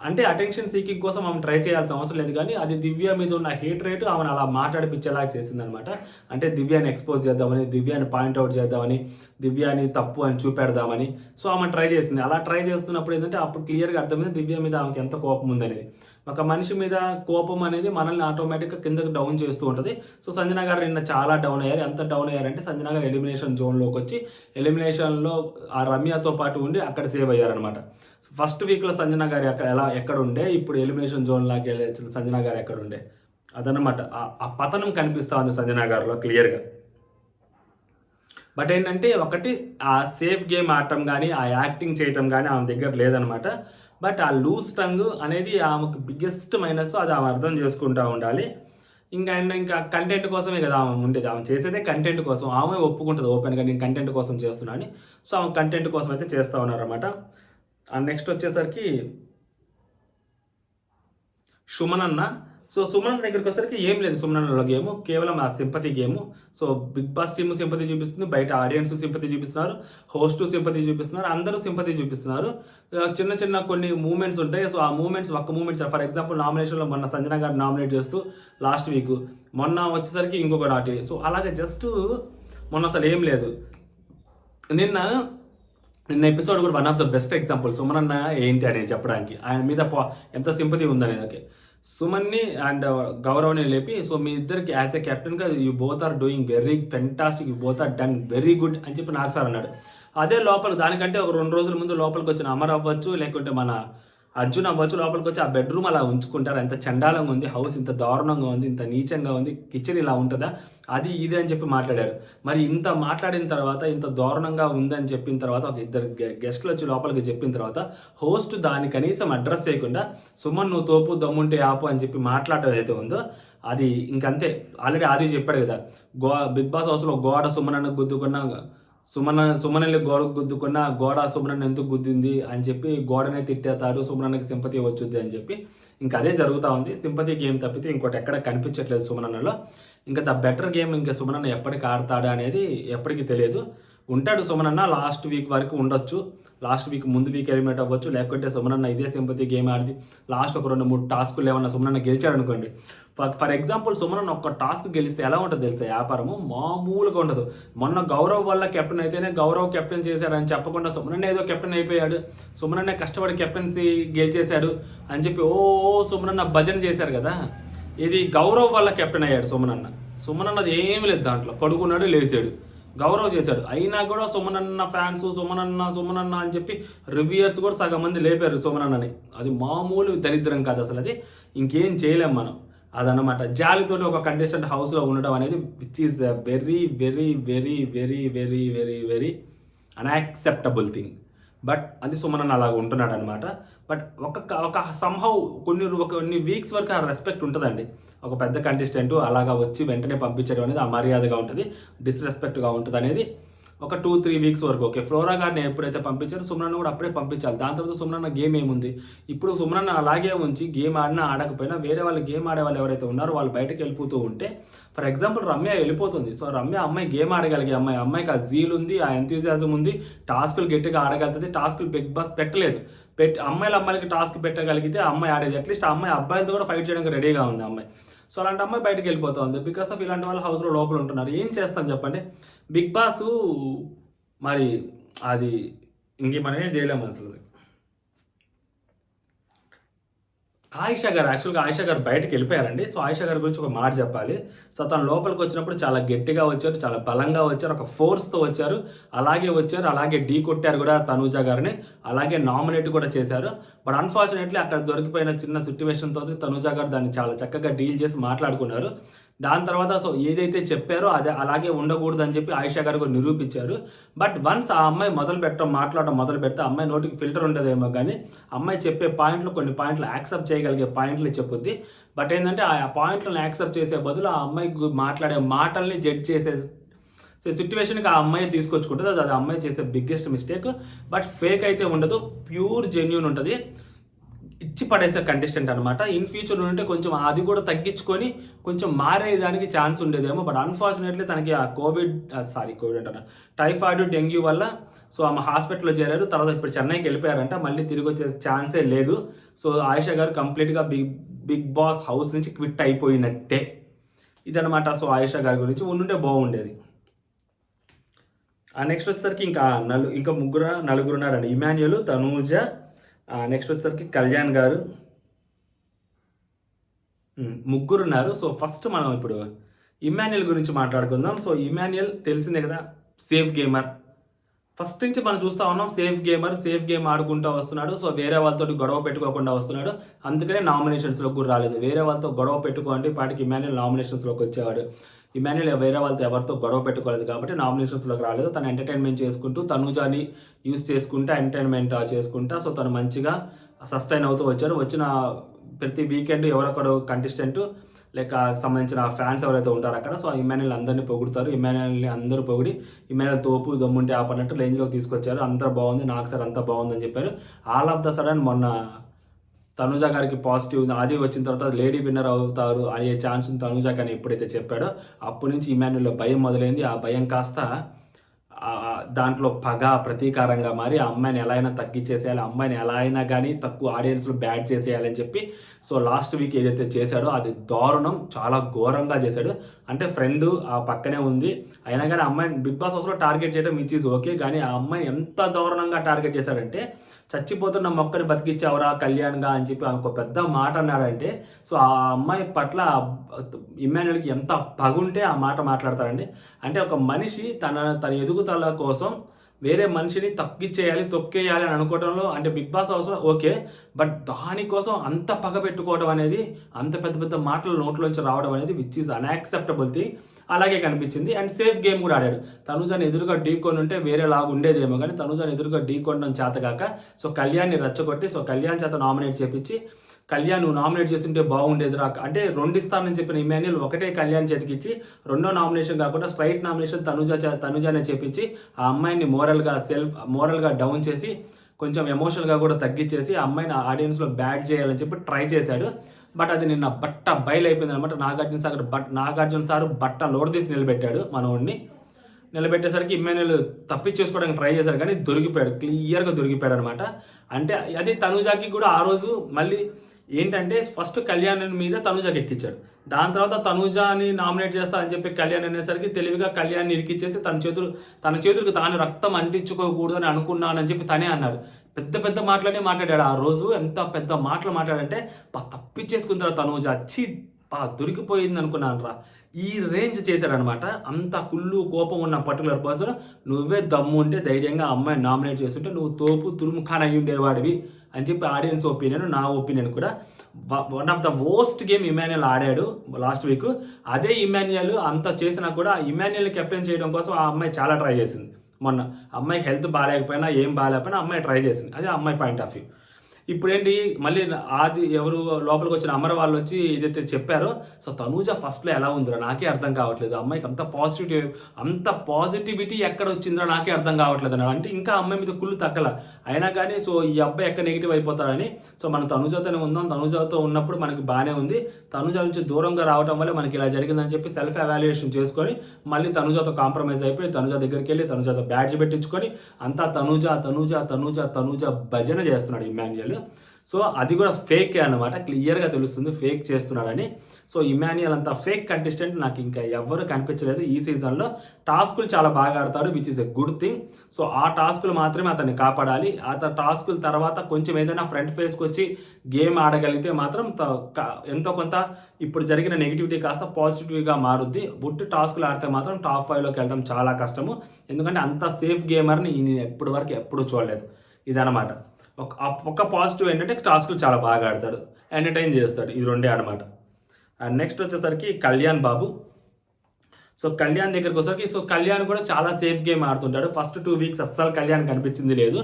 అంటే అటెన్షన్ సీకింగ్ కోసం ఆమె ట్రై చేయాల్సిన అవసరం లేదు, కానీ అది దివ్య మీద ఉన్న హేట్ రేటు ఆమెను అలా మాట్లాడిపించేలా చేసింది అనమాట. అంటే దివ్యాని ఎక్స్పోజ్ చేద్దామని, దివ్యాని పాయింట్అవుట్ చేద్దామని, దివ్యాని తప్పు అని చూపెడదామని సో ఆమె ట్రై చేసింది. అలా ట్రై చేస్తున్నప్పుడు ఏంటంటే అప్పుడు క్లియర్గా అర్థమైంది దివ్య మీద ఆమెకి ఎంత కోపం ఉందనేది. ఒక మనిషి మీద కోపం అనేది మనల్ని ఆటోమేటిక్గా కిందకి డౌన్ చేస్తూ ఉంటుంది. సో సంజన గారు నిన్న చాలా డౌన్ అయ్యారు. ఎంత డౌన్ అయ్యారంటే సంజన గారు ఎలిమినేషన్ జోన్లోకి వచ్చి ఎలిమినేషన్లో ఆ రమ్యతో పాటు ఉండి అక్కడ సేవ్ అయ్యారనమాట. ఫస్ట్ వీక్లో సంజన గారు ఎక్కడ ఉండే, ఇప్పుడు ఎలిమినేషన్ జోన్లోకి వెళ్ళే సంజన గారు ఎక్కడ ఉండే, అదనమాట ఆ పతనం కనిపిస్తూ ఉంది సంజన గారిలో క్లియర్గా. బట్ ఏంటంటే ఒకటి ఆ సేఫ్ గేమ్ ఆడటం కానీ, ఆ యాక్టింగ్ చేయటం కానీ ఆమె దగ్గర లేదనమాట. బట్ ఆ లూజ్ టంగ్ అనేది ఆమెకు బిగ్గెస్ట్ మైనస్, అది ఆమె అర్థం చేసుకుంటూ ఉండాలి. ఇంకా కంటెంట్ కోసమే కదా ఆమె ఉండేది, ఆమె చేసేదే కంటెంట్ కోసం. ఆమె ఒప్పుకుంటుంది ఓపెన్గా నేను కంటెంట్ కోసం చేస్తున్నా అని. సో ఆమె కంటెంట్ కోసం అయితే చేస్తూ ఉన్నారన్నమాట. అండ్ నెక్స్ట్ వచ్చేసరికి సుమన్ అన్న. సో సుమన్ దగ్గరికి వచ్చేసరికి ఏం లేదు సుమన్లో గేమ్, కేవలం ఆ sympathy game. So Bigg Boss team sympathy చూపిస్తుంది, బయట ఆడియన్స్ సింపతి చూపిస్తున్నారు, హోస్ట్ సింపతి చూపిస్తున్నారు, అందరూ సింపతి చూపిస్తున్నారు. చిన్న చిన్న కొన్ని మూమెంట్స్ ఉంటాయి. సో ఆ మూమెంట్స్ ఒక్క మూమెంట్స్, ఫర్ ఎగ్జాంపుల్ నామినేషన్లో మొన్న సంజన గారు నామినేట్ చేస్తూ లాస్ట్ వీక్, మొన్న వచ్చేసరికి ఇంకొక నాటి. సో అలాగే జస్ట్ మొన్న అసలు ఏం లేదు. నిన్న ఎపిసోడ్ కూడా one of the best example Suman అన్న ఏంటి అనేది చెప్పడానికి, ఆయన మీద ఎంత సింపతి ఉందనేది. సుమన్ని అండ్ గౌరవ్ని లేపి సో మీ ఇద్దరికి యాజ్ ఎ కెప్టెన్గా you both are doing very fantastic, you both are done very good అని చెప్పి నాకు సార్ అన్నాడు. అదే లోపల దానికంటే ఒక 2 రోజుల ముందు లోపలికి వచ్చిన అమర్ అవ్వచ్చు, లేకుంటే మన అర్జున్ అవ్వచ్చు లోపలికి వచ్చి ఆ బెడ్రూమ్ అలా ఉంచుకుంటారు. ఎంత చండాలంగా ఉంది, హౌస్ ఇంత దారుణంగా ఉంది, ఇంత నీచంగా ఉంది, కిచెన్ ఇలా ఉంటుందా, అది ఇది అని చెప్పి మాట్లాడారు. మరి ఇంత మాట్లాడిన తర్వాత, ఇంత దారుణంగా ఉందని చెప్పిన తర్వాత, ఒక ఇద్దరు గెస్ట్లు వచ్చి లోపలికి చెప్పిన తర్వాత హోస్ట్ దాన్ని కనీసం అడ్రస్ చేయకుండా సుమన్ నువ్వు తోపు దమ్ముంటే ఆపు అని చెప్పి మాట్లాడటం ఏదైతే ఉందో అది ఇంకంతే. ఆల్రెడీ ఆది చెప్పాడు కదా, బిగ్ బాస్ హౌస్లో గోడ సుమన్ గుద్దుకున్న సుమనల్ని గోడ గుద్దుకున్న గోడ సుమనన్న ఎందుకు గుద్దింది అని చెప్పి గోడనే తిట్టేస్తారు, సుమనన్నకి సింపతి వచ్చుద్ది అని చెప్పి ఇంకా అదే జరుగుతూ ఉంది. సింపతి గేమ్ తప్పితే ఇంకోటి ఎక్కడ కనిపించట్లేదు సుమనన్నలో. ఇంకా ద బెటర్ గేమ్ ఇంకా సుమనన్న ఎప్పటికి ఆడతాడా అనేది ఎప్పటికీ తెలియదు. ఉంటాడు సుమనన్న, లాస్ట్ వీక్ వరకు ఉండొచ్చు, లాస్ట్ వీక్ ముందు వీక్ ఎలిమినేట్ అవ్వచ్చు, లేకుంటే సుమనన్న ఇదే సింపతి గేమ్ ఆడి లాస్ట్ ఒక 2-3 టాస్కులు ఏమన్నా సుమనన్న గెలిచాడు అనుకోండి. ఫర్ ఎగ్జాంపుల్ సుమనన్న ఒక టాస్క్ గెలిస్తే ఎలా ఉంటుంది తెలుసా, వ్యాపారము మామూలుగా ఉండదు. మొన్న గౌరవ్ వల్ల కెప్టెన్ అయితేనే గౌరవ్ కెప్టెన్ చేశాడని చెప్పకుండా సుమనన్న ఏదో కెప్టెన్ అయిపోయాడు, సుమనన్న కష్టపడి కెప్టెన్సీ గెలిచేశాడు అని చెప్పి ఓ సుమనన్న భజన చేశారు కదా. ఇది గౌరవ్ వల్ల కెప్టెన్ అయ్యాడు సుమనన్నది ఏమీ లేదు, దాంట్లో పడుకున్నాడు లేచాడు, గౌరవ్ చేశాడు. అయినా కూడా సుమనన్న ఫ్యాన్స్ సుమనన్న అని చెప్పి రివ్యూయర్స్ కూడా సగం మంది లేపారు సుమనన్నని. అది మామూలు దరిద్రం కాదు అసలు, అది ఇంకేం చేయలేం మనం. అదనమాట జాలితో ఒక కంటెస్టెంట్ హౌస్లో ఉండడం అనేది which is very very very very very very very unacceptable thing. But అది సుమనన్న అలాగ ఉంటున్నాడు అనమాట. బట్ ఒక సంహౌ కొన్ని వీక్స్ వరకు ఆ రెస్పెక్ట్ ఉంటుందండి. ఒక పెద్ద కంటెస్టెంట్ అలాగా వచ్చి వెంటనే పంపించడం అనేది అమర్యాదగా ఉంటుంది, డిస్రెస్పెక్ట్గా ఉంటుంది అనేది ఒక 2-3 వీక్స్ వరకు. ఓకే, ఫ్లోరా గారిని ఎప్పుడైతే పంపించారో సుమనన్న కూడా అప్పుడే పంపించాలి. దాని తర్వాత సుమనన్న గేమ్ ఏముంది, ఇప్పుడు సుమనన్న అలాగే ఉంచి గేమ్ ఆడినా ఆడకపోయినా వేరే వాళ్ళు గేమ్ ఆడే వాళ్ళు ఎవరైతే ఉన్నారో వాళ్ళు బయటకు వెళ్ళిపోతూ ఉంటే, ఫర్ ఎగ్జాంపుల్ రమ్య వెళ్ళిపోతుంది. సో రమ్య అమ్మాయి గేమ్ ఆడగలిగే అమ్మాయికి ఆ జీల్ ఉంది, ఆ ఎంతూజియాజం ఉంది, టాస్కులు గట్టిగా ఆడగలుగుతుంది. టాస్కులు బిగ్ బాస్ పెట్టలేదు, అమ్మాయిలకి టాస్క్ పెట్టగలిగితే అమ్మాయి ఆడేది. అట్లీస్ట్ ఆ అమ్మాయి అబ్బాయిలతో కూడా ఫైట్ చేయడానికి రెడీగా ఉంది అమ్మాయి. సో అలాంటి అమ్మాయి బయటకు వెళ్ళిపోతుంది బికాస్ ఆఫ్ ఇలాంటి వాళ్ళు హౌస్లో లోపల ఉంటున్నారు. ఏం చేస్తాను చెప్పండి, బిగ్ బాస్ మరి అది మనం ఏం చేయలేము అసలు. ఆయిషా గారు బయటకు వెళ్ళిపోయారండి. సో ఆయిషా గారి గురించి ఒక మాట చెప్పాలి. సో తను లోపలికి వచ్చినప్పుడు చాలా గట్టిగా వచ్చారు, చాలా బలంగా వచ్చారు, ఒక ఫోర్స్తో వచ్చారు, అలాగే ఢీ కొట్టారు కూడా తనూజా గారిని, అలాగే నామినేట్ కూడా చేశారు. బట్ అన్ఫార్చునేట్లీ అక్కడ దొరికిపోయిన చిన్న సిచ్యువేషన్తో తనూజా గారు దాన్ని చాలా చక్కగా డీల్ చేసి మాట్లాడుకున్నారు. దాని తర్వాత సో ఏదైతే చెప్పారో అదే అలాగే ఉండకూడదు అని చెప్పి ఆయిషా గారు కూడా నిరూపించారు. బట్ వన్స్ ఆ అమ్మాయి మాట్లాడడం మొదలు పెడితే అమ్మాయి నోటికి ఫిల్టర్ ఉండదేమో కానీ అమ్మాయి చెప్పే కొన్ని పాయింట్లు యాక్సెప్ట్ చేయగలిగే పాయింట్లు చెప్పుద్ది. బట్ ఏంటంటే ఆ పాయింట్లను యాక్సెప్ట్ చేసే బదులు ఆ అమ్మాయి మాట్లాడే మాటల్ని జడ్జ్ చేసే సిచ్యువేషన్కి ఆ అమ్మాయి తీసుకొచ్చుకుంటుంది. అది అమ్మాయి చేసే బిగ్గెస్ట్ మిస్టేక్. బట్ ఫేక్ అయితే ఉండదు, ప్యూర్ జెన్యూన్ ఉంటుంది, ఇచ్చి పడేసే కంటెస్టెంట్ అనమాట. ఇన్ ఫ్యూచర్ ఉంటే కొంచెం అది కూడా తగ్గించుకొని కొంచెం మారేదానికి ఛాన్స్ ఉండేదేమో. బట్ అన్ఫార్చునేట్లీ తనకి ఆ కోవిడ్ అంటారు, టైఫాయిడ్ డెంగ్యూ వల్ల సో ఆమె హాస్పిటల్లో చేరారు. తర్వాత ఇప్పుడు చెన్నైకి వెళ్ళిపోయారంట, మళ్ళీ తిరిగి వచ్చే ఛాన్సే లేదు. సో ఆయిషా గారు కంప్లీట్గా బిగ్ బాస్ హౌస్ నుంచి క్విట్ అయిపోయినట్టే ఇదనమాట. సో ఆయిషా గారి గురించి ఉండుంటే బాగుండేది. నెక్స్ట్ వచ్చేసరికి ఇంకా నలుగురు ఉన్నారండి. ఇమాన్యుల్, తనూజ, నెక్స్ట్ వచ్చేసరికి కళ్యాణ్ గారు, ముగ్గురు ఉన్నారు. సో ఫస్ట్ మనం ఇప్పుడు ఇమాన్యుల్ గురించి మాట్లాడుకుందాం. సో ఇమాన్యుల్ తెలిసిందే కదా, సేఫ్ గేమర్. ఫస్ట్ నుంచి మనం చూస్తూ ఉన్నాం, సేఫ్ గేమ్ ఆడుకుంటూ వస్తున్నాడు. సో వేరే వాళ్ళతో గొడవ పెట్టుకోకుండా వస్తున్నాడు. అందుకనే నామినేషన్స్లోకి కూడా రాలేదు. వేరే వాళ్ళతో గొడవ పెట్టుకోండి పాటికి ఇమాన్యుల్ నామినేషన్స్లోకి వచ్చేవాడు. ఇమాన్యుల్ వేరే వాళ్ళతో ఎవరితో గొడవ పెట్టుకోలేదు కాబట్టి నామినేషన్స్లోకి రాలేదు. తను ఎంటర్టైన్మెంట్ చేసుకుంటూ తనూజాని యూస్ చేసుకుంటూ ఎంటర్టైన్మెంట్ చేసుకుంటా సో తను మంచిగా సస్టైన్ అవుతూ వచ్చారు. వచ్చిన ప్రతి వీకెండ్ ఎవరొకరు కంటెస్టెంట్ లేక సంబంధించిన ఫ్యాన్స్ ఎవరైతే ఉంటారో అక్కడ సో ఇమాన్యుల్ అందరినీ పొగుడుతారు. ఇమాన్యుల్ని అందరూ పొగిడి ఇమాన్యుల్ తోపు గమ్ముంటే ఆపన్నట్టు రేంజ్లోకి తీసుకొచ్చారు. అంతా బాగుంది, నాకు సార్ అంతా బాగుందని చెప్పారు. ఆల్ ఆఫ్ ద సడన్ మొన్న తనూజా గారికి పాజిటివ్ అది వచ్చిన తర్వాత లేడీ విన్నర్ అవుతారు అనే ఛాన్స్ తనూజా కానీ ఎప్పుడైతే చెప్పాడో అప్పటి నుంచి ఇమాన్యుల్లో భయం మొదలైంది. ఆ భయం కాస్త దాంట్లో పగ ప్రతీకారంగా మారి ఆ అమ్మాయిని ఎలా అయినా తగ్గించేసేయాలి, అమ్మాయిని ఎలా అయినా కానీ తక్కువ ఆడియన్స్లో బ్యాడ్ చేసేయాలని చెప్పి సో లాస్ట్ వీక్ ఏదైతే చేశాడో అది దారుణం, చాలా ఘోరంగా చేశాడు. అంటే ఫ్రెండ్ ఆ పక్కనే ఉంది అయినా కానీ అమ్మాయిని బిగ్ బాస్ హౌస్లో టార్గెట్ చేయడం విచ్ ఈజ్ ఓకే, కానీ ఆ అమ్మాయిని ఎంత దారుణంగా టార్గెట్ చేశాడంటే చచ్చిపోతున్న మొక్కని బతికించావురా కళ్యాణ్గా అని చెప్పి ఒక పెద్ద మాట అన్నాడంటే సో ఆ అమ్మాయి పట్ల ఇమాన్యుల్కి ఎంత పగుంటే ఆ మాట మాట్లాడతాడండి. అంటే ఒక మనిషి తన ఎదుగుదల కోసం వేరే మనిషిని తగ్గిచ్చేయాలి, తొక్కేయాలి అని అనుకోవడంలో అంటే బిగ్ బాస్ హౌస్లో ఓకే. బట్ దానికోసం అంత పగ పెట్టుకోవడం అనేది, అంత పెద్ద పెద్ద మాటలు నోట్లోంచి రావడం అనేది విచ్ ఈజ్ అన్యాక్సెప్టబుల్ థింగ్. అలాగే కనిపించింది. అండ్ సేఫ్ గేమ్ కూడా ఆడాడు. తనుజాని ఎదురుగా ఢీకొని ఉంటే వేరేలాగా ఉండేదేమో, కానీ తనుజాని ఎదురుగా ఢీకొనడం చేతగాక సో కళ్యాణ్ని రెచ్చగొట్టి సో కళ్యాణ్ చేత నామినేట్ చేపించి, కళ్యాణ్ నువ్వు నామినేట్ చేస్తుంటే బాగుండేది రా అంటే 2 ఇస్తానని చెప్పిన ఇమాన్యుల్ ఒకటే కళ్యాణ్ చేతికిచ్చి, రెండో నామినేషన్ కాకుండా స్ట్రైట్ నామినేషన్ తనుజానే చేపించి ఆ అమ్మాయిని మోరల్గా డౌన్ చేసి కొంచెం ఎమోషనల్గా కూడా తగ్గించేసి ఆ అమ్మాయిని ఆడియన్స్లో బ్యాడ్ చేయాలని చెప్పి ట్రై చేశాడు. బట్ అది నిన్న బయలైపోయింది అనమాట. నాగార్జున సార్ బట్ట లోడ్ తీసి నిలబెట్టాడు మనోడిని. నిలబెట్టేసరికి ఇమ్మాన్యుల్ తప్పించేసుకోవడానికి ట్రై చేశారు, కానీ దొరికిపోయాడు, క్లియర్గా దొరికిపోయాడు అనమాట. అంటే అది తనుజాకి కూడా ఆ రోజు మళ్ళీ ఏంటంటే ఫస్ట్ కళ్యాణ్ మీద తనుజాకి ఎక్కించాడు. దాని తర్వాత తనుజాని నామినేట్ చేస్తా అని చెప్పి కళ్యాణ్ అనేసరికి తెలివిగా కళ్యాణ్ ఇరికిచ్చేసి తన చేతులకు తాను రక్తం అంటించుకోకూడదు అని అనుకున్నానని చెప్పి తనే అన్నాడు. పెద్ద మాటలనే మాట్లాడాడు ఆ రోజు. ఎంత పెద్ద మాటలు మాట్లాడంటే తప్పించేసుకుంటారు తనుజ వచ్చి దొరికిపోయింది అనుకున్నాను రా, ఈ రేంజ్ చేశాడనమాట. అంత కుళ్ళు కోపం ఉన్న పర్టికులర్ పర్సన్ నువ్వే దమ్ము ఉంటే ధైర్యంగా అమ్మాయిని నామినేట్ చేస్తుంటే నువ్వు తోపు తురుముఖాన్ అయ్యి ఉండేవాడివి అని చెప్పి ఆడియన్స్ ఒపీనియన్, నా ఒపీనియన్ కూడా. One of the worst game Emmanuel ఆడాడు లాస్ట్ వీక్. అదే ఇమాన్యుల్ అంత చేసినా కూడా ఇమాన్యుల్ని కెప్టెన్ చేయడం కోసం ఆ అమ్మాయి చాలా ట్రై చేసింది. మొన్న అమ్మాయి హెల్త్ బాగాలేకపోయినా ఏం బాగాలేకపోయినా అమ్మాయి ట్రై చేసింది. అదే అమ్మాయి పాయింట్ ఆఫ్ వ్యూ. ఇప్పుడేంటి మళ్ళీ ఆది ఎవరు లోపలికి వచ్చిన అమర వాళ్ళు వచ్చి ఏదైతే చెప్పారో సో తనూజ ఫస్ట్లో ఎలా ఉందిరా నాకే అర్థం కావట్లేదు, అమ్మాయికి అంత పాజిటివిటీ ఎక్కడ వచ్చిందిరా నాకే అర్థం కావట్లేదు అన్నాడు. అంటే ఇంకా అమ్మాయి మీద కుళ్ళు తగ్గల అయినా కానీ సో ఈ అబ్బాయి ఎక్కడ నెగిటివ్ అయిపోతాడని సో మనం తనూజతోనే ఉందాం, తనూజతో ఉన్నప్పుడు మనకి బాగానే ఉంది, తనూజ నుంచి దూరంగా రావడం వల్ల మనకి ఇలా జరిగిందని చెప్పి సెల్ఫ్ ఎవాల్యుయేషన్ చేసుకొని మళ్ళీ తనూజతో కాంప్రమైజ్ అయిపోయి తనూజ దగ్గరికి వెళ్ళి తనూజతో బ్యాడ్జ్ పెట్టించుకొని అంతా తనూజ భజన చేస్తున్నాడు ఇమాన్యుల్. సో అది కూడా ఫేకే అనమాట, క్లియర్గా తెలుస్తుంది ఫేక్ చేస్తున్నాడని. సో ఇమాన్యుల్ అంత ఫేక్ కంటెస్టెంట్ నాకు ఇంకా ఎవ్వరు కనిపించలేదు ఈ సీజన్లో. టాస్కులు చాలా బాగా ఆడతాడు which is a good thing. So ఆ టాస్కులు మాత్రమే అతన్ని కాపాడాలి. టాస్కుల తర్వాత కొంచెం ఏదైనా ఫ్రంట్ ఫేస్కి వచ్చి గేమ్ ఆడగలిగితే మాత్రం ఎంతో కొంత ఇప్పుడు జరిగిన నెగిటివిటీ కాస్త పాజిటివ్గా మారుద్ది. టాస్కులు ఆడితే మాత్రం టాప్ 5లోకి వెళ్ళడం చాలా కష్టము, ఎందుకంటే అంత సేఫ్ గేమర్ని నేను ఎప్పుడు చూడలేదు. ఇదనమాట ఒక పాజిటివ్ ఏంటంటే టాస్కులు చాలా బాగా ఆడతాడు, ఎంటర్టైన్ చేస్తాడు, ఇది రెండే అనమాట. అండ్ నెక్స్ట్ వచ్చేసరికి కళ్యాణ్ బాబు. సో కళ్యాణ్ దగ్గరికి వచ్చేసరికి సో కళ్యాణ్ కూడా చాలా సేఫ్ గేమ్ ఆడుతుంటాడు. ఫస్ట్ 2 వీక్స్ అస్సలు కళ్యాణ్ కనిపించింది లేదు,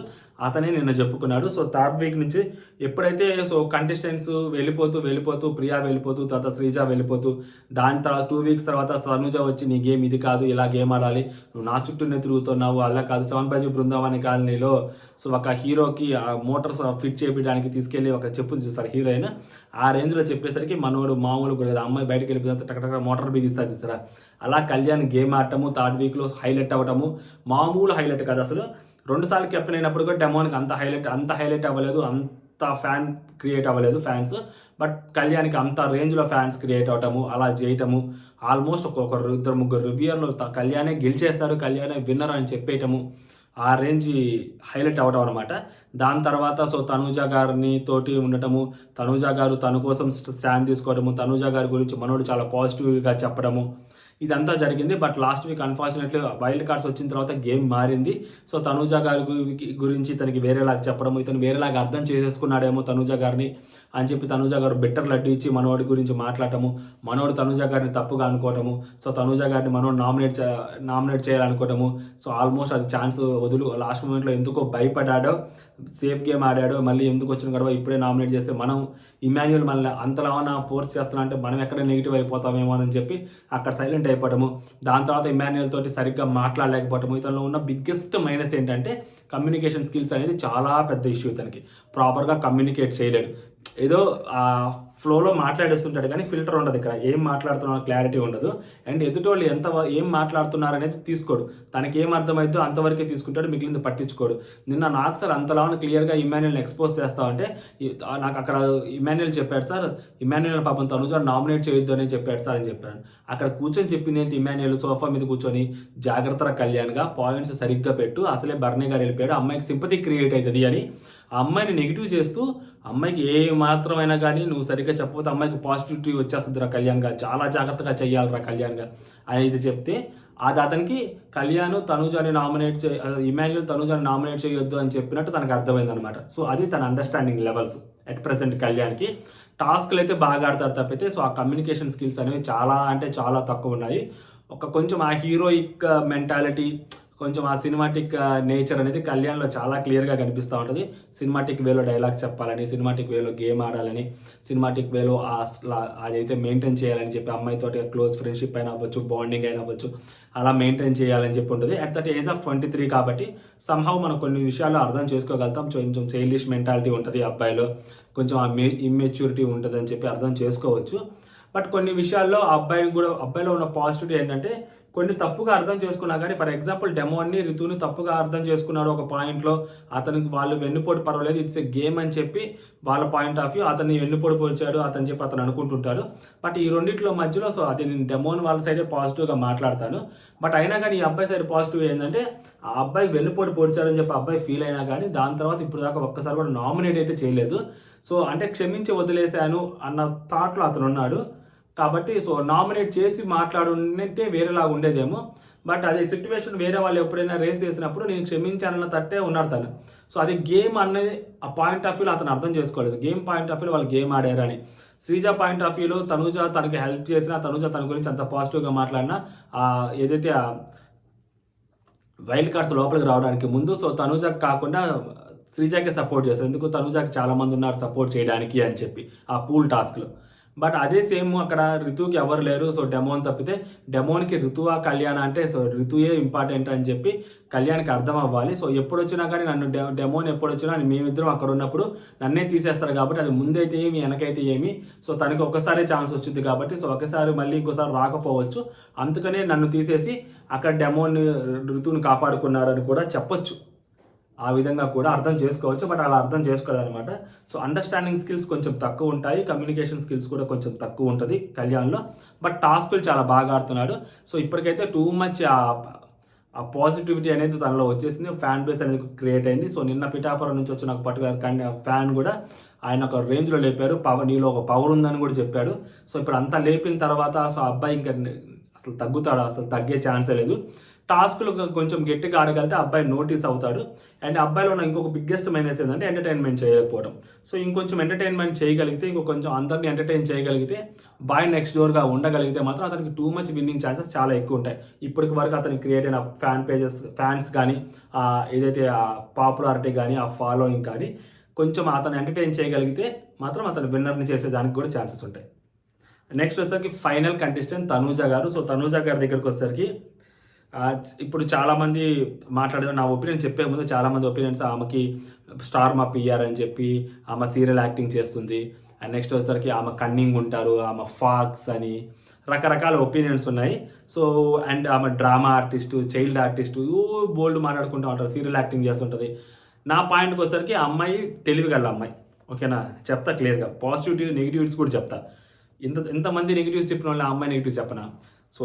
అతనే నిన్న చెప్పుకున్నాడు. సో 3rd వీక్ నుంచి ఎప్పుడైతే సో కంటెస్టెంట్స్ వెళ్ళిపోతూ ప్రియా వెళ్ళిపోతూ తర్వాత శ్రీజ వెళ్ళిపోతూ దాని తర్వాత 2 వీక్స్ తర్వాత తనుజ వచ్చి నీ గేమ్ ఇది కాదు, ఇలా గేమ్ ఆడాలి, నువ్వు నా చుట్టూనే తిరుగుతున్నావు, అలా కాదు, సవన్బాజీ బృందావని కాలనీలో సో ఒక హీరోకి మోటార్స్ ఫిట్ చేయించడానికి తీసుకెళ్ళి ఒక చెప్పు చూస్తారు హీరోయిన్, ఆ రేంజ్లో చెప్పేసరికి మనోడు మామూలు కూడా అమ్మాయి బయటకు వెళ్ళిపోతే టక మోటార్ బిగిస్తారు చూస్తారా, అలా కళ్యాణ్ గేమ్ ఆడటము 3rd వీక్లో హైలైట్ అవ్వటము, మామూలు హైలైట్ కాదు అసలు. 2 సార్లు కెప్టెన్ అయినప్పుడు కూడా డెమోన్కి అంత హైలైట్ అవ్వలేదు, అంత ఫ్యాన్ క్రియేట్ అవ్వలేదు ఫ్యాన్స్. బట్ కళ్యాణ్కి అంత రేంజ్లో ఫ్యాన్స్ క్రియేట్ అవ్వటము, అలా చేయటము, ఆల్మోస్ట్ ఒక్కొక్కరు 2-3 రివ్యూయర్లు కళ్యాణే గెలిచేస్తారు, కళ్యాణే విన్నర్ అని చెప్పేయటము, ఆ రేంజ్ హైలైట్ అవ్వడం అనమాట. దాని తర్వాత సో తనూజ గారిని తోటి ఉండటము, తనూజ గారు తన కోసం స్టాండ్ తీసుకోవడము, తనూజ గారి గురించి మనోడు చాలా పాజిటివ్గా చెప్పడము, ఇదంతా జరిగింది. But last week unfortunately wild cards వచ్చిన తర్వాత గేమ్ మారింది. సో తనూజ గారి గురించి ఇతనికి వేరేలాగా చెప్పడము, ఇతను వేరేలాగా అర్థం చేసేసుకున్నాడేమో తనూజ గారిని అని చెప్పి తనూజ గారు బెటర్ లడ్డు ఇచ్చి మనోడి గురించి మాట్లాడటము, మనోడు తనూజ గారిని తప్పుగా అనుకోవటము, సో తనూజ గారిని మనోడు నామినేట్ చేయాలనుకోవటము. సో ఆల్మోస్ట్ అది ఛాన్స్ లాస్ట్ మూమెంట్లో ఎందుకో భయపడ్డాడో, సేఫ్ గేమ్ ఆడాడో, మళ్ళీ ఎందుకు వచ్చిన గొడవ ఇప్పుడే నామినేట్ చేస్తే మనం ఇమాన్యుల్ మనల్ని అంతలా ఫోర్స్ చేస్తున్నా అంటే మనం ఎక్కడ నెగిటివ్ అయిపోతామేమో అని చెప్పి అక్కడ సైలెంట్ అయిపోవటము. దాని తర్వాత ఇమాన్యుల్ తోటి సరిగ్గా మాట్లాడలేకపోవటము. ఇతనిలో ఉన్న బిగ్గెస్ట్ మైనస్ ఏంటంటే కమ్యూనికేషన్ స్కిల్స్ అనేది చాలా పెద్ద ఇష్యూ. ఇతనికి ప్రాపర్గా కమ్యూనికేట్ చేయలేడు, ఏదో ఫ్లోలో మాట్లాడేస్తుంటాడు కానీ ఫిల్టర్ ఉండదు, ఇక్కడ ఏం మాట్లాడుతున్నా క్లారిటీ ఉండదు. అండ్ ఎదుటోళ్ళు ఏం మాట్లాడుతున్నారు అనేది తీసుకోడు, తనకి ఏం అర్థమైద్దో అంతవరకే తీసుకుంటాడు, మిగిలింది పట్టించుకోడు. నిన్న నాకు సార్ అంతలా క్లియర్గా ఇమాన్యుల్ని ఎక్స్పోజ్ చేస్తామంటే నాకు అక్కడ ఇమాన్యుల్ చెప్పాడు సార్, ఇమాన్యుల్ పాపం తనుజ నామినేట్ చేయొద్దు అని చెప్పాడు సార్ అని చెప్పాను. అక్కడ కూర్చొని చెప్పింది ఏంటి, ఇమాన్యుల్ సోఫా మీద కూర్చొని జాగ్రత్తగా కళ్యాణ్గా పాయింట్స్ సరిగ్గా పెట్టు, అసలే బర్నీ గారు వెళ్ళిపోయాడు, అమ్మాయికి సింపతి క్రియేట్ అవుతుంది అని ఆ అమ్మాయిని నెగిటివ్ చేస్తూ, అమ్మాయికి ఏ మాత్రమైనా కానీ నువ్వు సరిగ్గా చెప్పకపోతే అమ్మాయికి పాజిటివిటీ వచ్చేస్తుందిరా కళ్యాణ్గా, చాలా జాగ్రత్తగా చెయ్యాలిరా కళ్యాణ్గా అనేది చెప్తే అది అతనికి కళ్యాణ్ తనూజాని ఇమాన్యుల్ తనూజాని నామినేట్ చేయొద్దు అని చెప్పినట్టు తనకు అర్థమైంది అనమాట. సో అది తన అండర్స్టాండింగ్ లెవెల్స్ ఎట్ ప్రెసెంట్ కళ్యాణ్కి. టాస్క్లు అయితే బాగా ఆడతారు తప్పితే సో ఆ కమ్యూనికేషన్ స్కిల్స్ అనేవి చాలా అంటే చాలా తక్కువ ఉన్నాయి. కొంచెం ఆ హీరోయిక్ మెంటాలిటీ, కొంచెం ఆ సినిమాటిక్ నేచర్ అనేది కళ్యాణ్లో చాలా క్లియర్గా కనిపిస్తూ ఉంటుంది. సినిమాటిక్ వేలో డైలాగ్స్ చెప్పాలని, సినిమాటిక్ వేలో గేమ్ ఆడాలని, సినిమాటిక్ వేలో అదైతే మెయింటైన్ చేయాలని చెప్పి అమ్మాయితోటి క్లోజ్ ఫ్రెండ్షిప్ అయినా అవ్వచ్చు, బాండింగ్ అయినా అవ్వచ్చు, అలా మెయింటైన్ చేయాలని చెప్పి ఉంటుంది. అట్ దట్ ఏజ్ ఆఫ్ 23 కాబట్టి సంహౌ మనం కొన్ని విషయాలు అర్థం చేసుకోగలుగుతాం. కొంచెం చైల్డిష్ మెంటాలిటీ ఉంటుంది అబ్బాయిలో, కొంచెం ఆ ఇమ్మెచ్యూరిటీ ఉంటుంది అని చెప్పి అర్థం చేసుకోవచ్చు. బట్ కొన్ని విషయాల్లో ఆ అబ్బాయిలో ఉన్న పాజిటివిటీ ఏంటంటే కొన్ని తప్పుగా అర్థం చేసుకున్నా కానీ, ఫర్ ఎగ్జాంపుల్ డెమోని రితుని తప్పుగా అర్థం చేసుకున్నాడు ఒక పాయింట్లో. అతనికి వాళ్ళు వెన్నుపోటు పర్వాలేదు, ఇట్స్ ఏ గేమ్ అని చెప్పి వాళ్ళ పాయింట్ ఆఫ్ వ్యూ, అతన్ని వెన్నుపోటు పొడిచాడు అతని చెప్పి అతను అనుకుంటుంటాడు. బట్ ఈ రెండింటిలో మధ్యలో సో అది నేను డెమోని వాళ్ళ సైడే పాజిటివ్గా మాట్లాడతాను. బట్ అయినా కానీ ఈ అబ్బాయి సైడ్ పాజిటివ్ ఏంటంటే ఆ అబ్బాయి వెన్నుపోటు పొడిచాడని చెప్పి అబ్బాయి ఫీల్ అయినా కానీ దాని తర్వాత ఇప్పుడు దాకా ఒక్కసారి కూడా నామినేట్ అయితే చేయలేదు. సో అంటే క్షమించి వదిలేశాను అన్న థాట్లో అతను ఉన్నాడు. కాబట్టి సో నామినేట్ చేసి మాట్లాడుంటే వేరేలాగా ఉండేదేమో. బట్ అదే సిచ్యువేషన్ వేరే వాళ్ళు ఎప్పుడైనా రేస్ చేసినప్పుడు నేను క్షమించానన్న తట్టే ఉన్నాడు తను. సో అది గేమ్ అనేది ఆ పాయింట్ ఆఫ్ వ్యూలో అతను అర్థం చేసుకోలేదు. గేమ్ పాయింట్ ఆఫ్ వ్యూలో వాళ్ళు గేమ్ ఆడారని. శ్రీజ పాయింట్ ఆఫ్ వ్యూలో తనూజ తనకి హెల్ప్ చేసినా, తనూజ తన గురించి అంత పాజిటివ్గా మాట్లాడినా, ఏదైతే వైల్డ్ కార్డ్స్ లోపలికి రావడానికి ముందు సో తనూజకి కాకుండా శ్రీజాకే సపోర్ట్ చేస్తారు. ఎందుకు తనూజకి చాలామంది ఉన్నారు సపోర్ట్ చేయడానికి అని చెప్పి ఆ పూల్ టాస్క్లో. బట్ అదే సేమ్ అక్కడ రితుకి ఎవరు లేరు. సో డెమోన్ తప్పితే డెమోన్కి రితువా కళ్యాణ్ అంటే సో రితుయే ఇంపార్టెంట్ అని చెప్పి కళ్యాణ్కి అర్థం అవ్వాలి. సో ఎప్పుడు వచ్చినా కానీ నన్ను డెమోన్ ఎప్పుడు వచ్చినా మేమిద్దరం అక్కడ ఉన్నప్పుడు నన్నే తీసేస్తారు కాబట్టి అది ముందైతే ఏమి వెనకైతే ఏమి. సో తనకి ఒకసారి ఛాన్స్ వచ్చింది కాబట్టి సో ఒకసారి మళ్ళీ ఇంకోసారి రాకపోవచ్చు. అందుకనే నన్ను తీసేసి అక్కడ డెమోన్ రితుని కాపాడుకున్నారని కూడా చెప్పొచ్చు. ఆ విధంగా కూడా అర్థం చేసుకోవచ్చు. బట్ అలా అర్థం చేసుకోలేదన్నమాట. సో అండర్స్టాండింగ్ స్కిల్స్ కొంచెం తక్కువ ఉంటాయి, కమ్యూనికేషన్ స్కిల్స్ కూడా కొంచెం తక్కువ ఉంటుంది కళ్యాణ్లో. బట్ టాస్కులు చాలా బాగా ఆడుతున్నాడు. సో ఇప్పటికైతే టూ మచ్ ఆ పాజిటివిటీ అనేది తనలో వచ్చేసింది. ఫ్యాన్ బేస్ అనేది క్రియేట్ అయింది. సో నిన్న పిఠాపురం నుంచి వచ్చిన ఒక పర్టికులర్ ఫ్యాన్ కూడా ఆయన ఒక రేంజ్లో లేపారు. నీలో ఒక పవర్ ఉందని కూడా చెప్పాడు. సో ఇప్పుడు అంతా లేపిన తర్వాత సో అబ్బాయి ఇంకా అసలు తగ్గుతాడు, అసలు తగ్గే ఛాన్సే లేదు. టాస్క్లు కొంచెం గట్టిగా ఆడగలిగితే అబ్బాయి నోటీస్ అవుతాడు. అండ్ అబ్బాయిలో ఉన్న ఇంకొక బిగ్గెస్ట్ మైనస్ ఏంటంటే ఎంటర్టైన్మెంట్ చేయలేకపోవడం. సో ఇంకొంచెం ఎంటర్టైన్మెంట్ చేయగలిగితే, కొంచెం అందరిని ఎంటర్టైన్ చేయగలిగితే, బాయ్ నెక్స్ట్ డోర్గా ఉండగలిగితే మాత్రం అతనికి టూ మచ్ విన్నింగ్ ఛాన్సెస్ చాలా ఎక్కువ ఉంటాయి. ఇప్పటికి వరకు అతనికి క్రియేట్ అయిన ఫ్యాన్స్ కానీ, ఏదైతే ఆ పాపులారిటీ కానీ, ఆ ఫాలోయింగ్ కానీ కొంచెం అతను ఎంటర్టైన్ చేయగలిగితే మాత్రం అతను విన్నర్ని చేసేదానికి కూడా ఛాన్సెస్ ఉంటాయి. నెక్స్ట్ వచ్చేసరికి ఫైనల్ కంటెస్టెంట్ తనూజ గారు. సో తనూజ గారి దగ్గరికి వచ్చేసరికి ఇప్పుడు చాలామంది మాట్లాడారు. నా ఒపీనియన్ చెప్పే ముందు చాలామంది ఒపీనియన్స్ ఆమెకి స్టార్ మా పిఆర్ అని చెప్పి ఆమె సీరియల్ యాక్టింగ్ చేస్తుంది. అండ్ నెక్స్ట్ వచ్చేసరికి ఆమె కన్నింగ్ ఉంటారు, ఆమె ఫాక్స్ అని రకరకాల ఒపీనియన్స్ ఉన్నాయి. సో అండ్ ఆమె డ్రామా ఆర్టిస్టు, చైల్డ్ ఆర్టిస్టు బోల్డ్ మాట్లాడుకుంటూ ఉంటారు, సీరియల్ యాక్టింగ్ చేస్తుంటుంది. నా పాయింట్కి వచ్చేసరికి ఆ అమ్మాయి తెలివిగల అమ్మాయి. ఓకేనా, చెప్తా క్లియర్గా. పాజిటివ్ నెగిటివ్స్ కూడా చెప్తా. ఇంతమంది నెగిటివ్స్ చెప్పిన వాళ్ళు ఆ అమ్మాయి నెగిటివ్స్ చెప్పనా? సో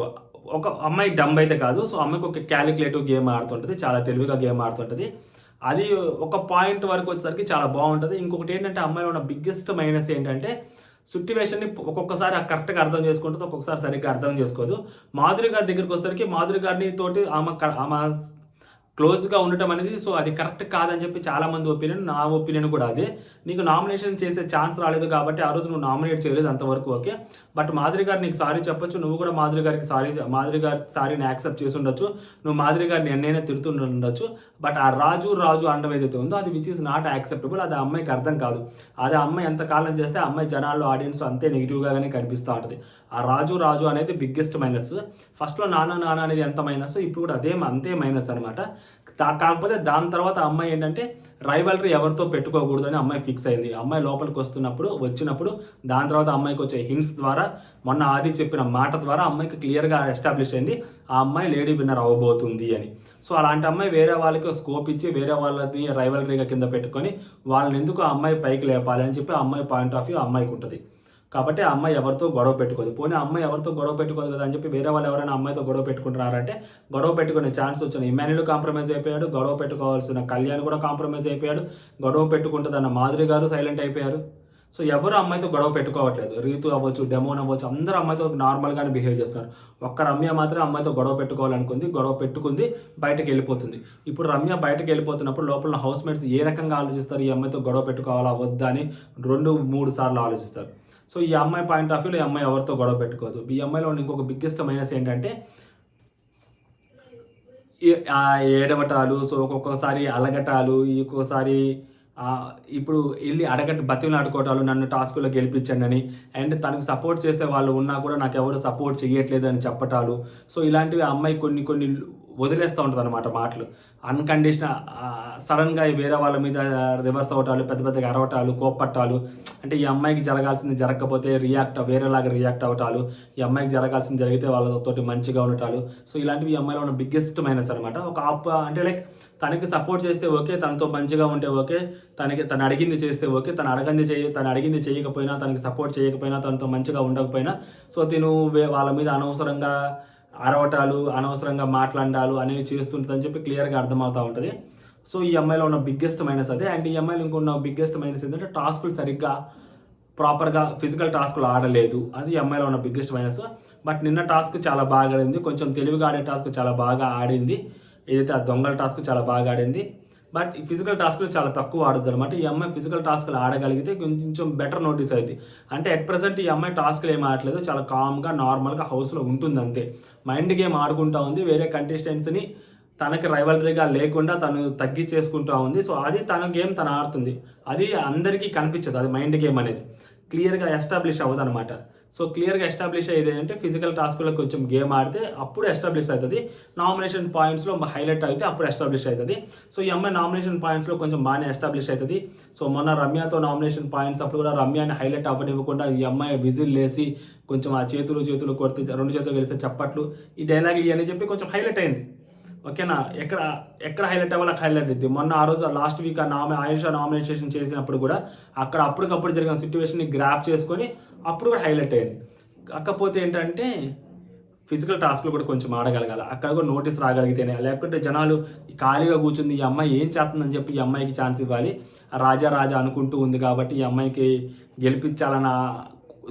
ఒక అమ్మాయి డంబ్ అయితే కాదు. సో అమ్మాయికి ఒక క్యాలిక్యులేటివ్ గేమ్ ఆడుతుంటుంది, చాలా తెలివిగా గేమ్ ఆడుతుంటుంది. అది ఒక పాయింట్ వరకు వచ్చేసరికి చాలా బాగుంటుంది. ఇంకొకటి ఏంటంటే అమ్మాయిలో ఉన్న బిగ్గెస్ట్ మైనస్ ఏంటంటే సిట్యువేషన్ని ఒక్కొక్కసారి కరెక్ట్గా అర్థం చేసుకుంటుంది, ఒక్కొక్కసారి సరిగ్గా అర్థం చేసుకోదు. మాధురి గారి దగ్గరికి వచ్చేసరికి మాధురి గారిని తోటి ఆమె క్లోజ్గా ఉండటం అనేది సో అది కరెక్ట్ కాదని చెప్పి చాలామంది ఒపీనియన్, నా ఒపీనియన్ కూడా అదే. నీకు నామినేషన్ చేసే ఛాన్స్ రాలేదు కాబట్టి ఆ రోజు నువ్వు నామినేట్ చేయలేదు, అంతవరకు ఓకే. బట్ మాధురి గారు నీకు సారీ చెప్పొచ్చు, నువ్వు కూడా మాధురి గారి సారీని యాక్సెప్ట్ చేసి ఉండొచ్చు, నువ్వు మాధురి గారిని ఎన్నైనా తిడుతుండొచ్చు. బట్ ఆ రాజు అండం ఏదైతే ఉందో అది విచ్ ఈస్ నాట్ యాక్సెప్టబుల్. అది అమ్మాయికి అర్థం కాదు. అదే అమ్మాయి ఎంతకాలం చేస్తే అమ్మాయి జనాల్లో ఆడియన్స్ అంతే నెగిటివ్గానే కనిపిస్తూ ఉంటుంది. ఆ రాజు అనేది బిగ్గెస్ట్ మైనస్. ఫస్ట్లో నాన్న అనేది ఎంత మైనస్, ఇప్పుడు కూడా అంతే మైనస్ అనమాట. కాకపోతే దాని తర్వాత అమ్మాయి ఏంటంటే రైవల్రీ ఎవరితో పెట్టుకోకూడదని అమ్మాయి ఫిక్స్ అయింది. అమ్మాయి లోపలికి వచ్చినప్పుడు దాని తర్వాత అమ్మాయికి వచ్చే హింట్స్ ద్వారా, మొన్న ఆది చెప్పిన మాట ద్వారా అమ్మాయికి క్లియర్గా ఎస్టాబ్లిష్ అయింది ఆ అమ్మాయి లేడీ విన్నర్ అవ్వబోతుంది అని. సో అలాంటి అమ్మాయి వేరే వాళ్ళకి స్కోప్ ఇచ్చి వేరే వాళ్ళని రైవల్రీగా కింద పెట్టుకొని వాళ్ళని ఎందుకు ఆ అమ్మాయి పైకి లేపాలి అని చెప్పి ఆ అమ్మాయి పాయింట్ ఆఫ్ వ్యూ అమ్మాయికి ఉంటుంది. కాబట్టి ఆ అమ్మాయి ఎవరితో గొడవ పెట్టుకోదు. పోనీ అమ్మాయి ఎవరితో గొడవ పెట్టుకోదు కదా అని చెప్పి వేరే వాళ్ళు ఎవరైనా అమ్మాయితో గొడవ పెట్టుకుంటున్నారంటే గొడవ పెట్టుకునే ఛాన్స్ వచ్చిన ఇమాన్యుల్ కాంప్రమైజ్ అయిపోయాడు, గొడవ పెట్టుకోవాల్సిన కళ్యాణ్ కూడా కాంప్రమైజ్ అయిపోయాడు, గొడవ పెట్టుకుంటుందన్న మాధురి గారు సైలెంట్ అయిపోయారు. సో ఎవరు అమ్మాయితో గొడవ పెట్టుకోవట్లేదు. రీతు అవ్వచ్చు, డెమోన్ అవ్వచ్చు, అందరూ అమ్మాయితో నార్మల్గానే బిహేవ్ చేస్తున్నారు. ఒక్క రమ్య మాత్రం అమ్మాయితో గొడవ పెట్టుకోవాలనుకుంది, గొడవ పెట్టుకుంది, బయటకు వెళ్ళిపోతుంది. ఇప్పుడు రమ్య బయటకు వెళ్ళిపోతున్నప్పుడు లోపల హౌస్ మేట్స్ ఏ రకంగా ఆలోచిస్తారు, ఈ అమ్మాయితో గొడవ పెట్టుకోవాలా వద్దా అని 2-3 సార్లు ఆలోచిస్తారు. సో ఈ అమ్మాయి పాయింట్ ఆఫ్ వ్యూలో ఈ అమ్మాయి ఎవరితో గొడవ పెట్టుకోదు. ఈ అమ్మాయిలో ఉన్న ఇంకొక బిగ్గెస్ట్ మైనస్ ఏంటంటే ఏడవటాలు, సో ఒక్కొక్కసారి అలగటాలు, ఇంకోసారి ఇప్పుడు వెళ్ళి బతిమలాడుకోవటాలు, నన్ను టాస్కులో గెలిపించండి అని. అండ్ తనకు సపోర్ట్ చేసే వాళ్ళు ఉన్నా కూడా నాకు ఎవరు సపోర్ట్ చేయట్లేదు అని చెప్పటాలు. సో ఇలాంటివి ఆ అమ్మాయి కొన్ని వదిలేస్తూ ఉంటుంది అనమాట మాటలు. అన్కండిషనల్ సడన్గా వేరే వాళ్ళ మీద రివర్స్ అవటాలు, పెద్దగా అరవటాలు, కోప్పట్టాలు. అంటే ఈ అమ్మాయికి జరగాల్సింది జరగకపోతే వేరేలాగా రియాక్ట్ అవటాలు, ఈ అమ్మాయికి జరగాల్సింది జరిగితే వాళ్ళతోటి మంచిగా ఉండటాలు. సో ఇలాంటివి ఈ అమ్మాయిలో ఉన్న బిగ్గెస్ట్ మైనస్ అనమాట. అంటే లైక్ తనకి సపోర్ట్ చేస్తే ఓకే, తనతో మంచిగా ఉంటే ఓకే, తను అడిగింది చేస్తే ఓకే, తను అడిగింది చేయకపోయినా, తనకి సపోర్ట్ చేయకపోయినా, తనతో మంచిగా ఉండకపోయినా, సో తిను వాళ్ళ మీద అనవసరంగా అరవటాలు, అనవసరంగా మాట్లాడాలు అనేవి చేస్తుంటుందని చెప్పి క్లియర్గా అర్థమవుతూ ఉంటుంది. సో ఈ అమ్మాయిలో ఉన్న బిగ్గెస్ట్ మైనస్ అదే. అండ్ ఈ అమ్మాయిలో ఇంకొన్న బిగ్గెస్ట్ మైనస్ ఏంటంటే టాస్కులు సరిగ్గా ప్రాపర్గా ఫిజికల్ టాస్కులు ఆడలేదు. అది ఈ అమ్మాయిలో ఉన్న బిగ్గెస్ట్ మైనస్. బట్ నిన్న టాస్క్ చాలా బాగా ఆడింది, కొంచెం తెలివిగా ఆడే టాస్క్ చాలా బాగా ఆడింది. ఏదైతే ఆ దొంగల టాస్క్ చాలా బాగా ఆడింది. బట్ ఈ ఫిజికల్ టాస్క్లు చాలా తక్కువ ఆడుద్ది అనమాట. ఈ అమ్మాయి ఫిజికల్ టాస్క్లు ఆడగలిగితే కొంచెం బెటర్ నోటీస్ అవుతుంది. అంటే అట్ ప్రజెంట్ ఈ అమ్మాయి టాస్క్లు ఏం ఆడట్లేదు, చాలా కామ్గా నార్మల్గా హౌస్లో ఉంటుంది అంతే. మైండ్ గేమ్ ఆడుకుంటూ ఉంది, వేరే కంటెస్టెంట్స్ని తనకి రైవలరీగా లేకుండా తను తగ్గించేసుకుంటూ ఉంది. సో అది తన గేమ్ తను ఆడుతుంది. అది అందరికీ కనిపించదు, అది మైండ్ గేమ్ అనేది క్లియర్గా ఎస్టాబ్లిష్ అవ్వదు అనమాట. సో క్లియర్గా ఎస్టాబ్లిష్ అయ్యేది ఏంటంటే ఫిజికల్ టాస్క్లో కొంచెం గేమ్ ఆడితే అప్పుడు ఎస్టాబ్లిష్ అవుతుంది. నామినేషన్ పాయింట్స్లో హైలైట్ అయితే అప్పుడు ఎస్టాబ్లిష్ అవుతుంది. సో ఈ అమ్మాయి నామినేషన్ పాయింట్స్లో కొంచెం బాగానే ఎస్టాబ్లిష్ అవుతుంది. సో మొన్న రమ్యతో నామినేషన్ పాయింట్స్ అప్పుడు కూడా రమ్యాని హైలైట్ అవ్వనివ్వకుండా ఈ అమ్మాయి విజిల్ లేసి కొంచెం ఆ చేతులు కొడితే 2 చేతులు కలిసి చప్పట్లు, ఈ డైలాగ్ ఇవన్నీ చెప్పి కొంచెం హైలైట్ అయింది. ఓకేనా, ఎక్కడ హైలైట్ అవ్వాలి హైలైట్ అయింది. మొన్న ఆ రోజు లాస్ట్ వీక్ ఆయుష నామినేషన్ చేసినప్పుడు కూడా అక్కడ అప్పటికప్పుడు జరిగిన సిచ్యువేషన్ని గ్రాప్ చేసుకొని అప్పుడు కూడా హైలైట్ అయింది. కాకపోతే ఏంటంటే ఫిజికల్ టాస్క్లు కూడా కొంచెం ఆడగలగాలి, అక్కడ కూడా నోటీస్ రాగలిగితేనే. లేకపోతే జనాలు ఖాళీగా కూర్చుంది, ఈ అమ్మాయి ఏం చేస్తుందని చెప్పి ఈ అమ్మాయికి ఛాన్స్ ఇవ్వాలి. రాజా అనుకుంటూ ఉంది కాబట్టి ఈ అమ్మాయికి గెలిపించాలన్న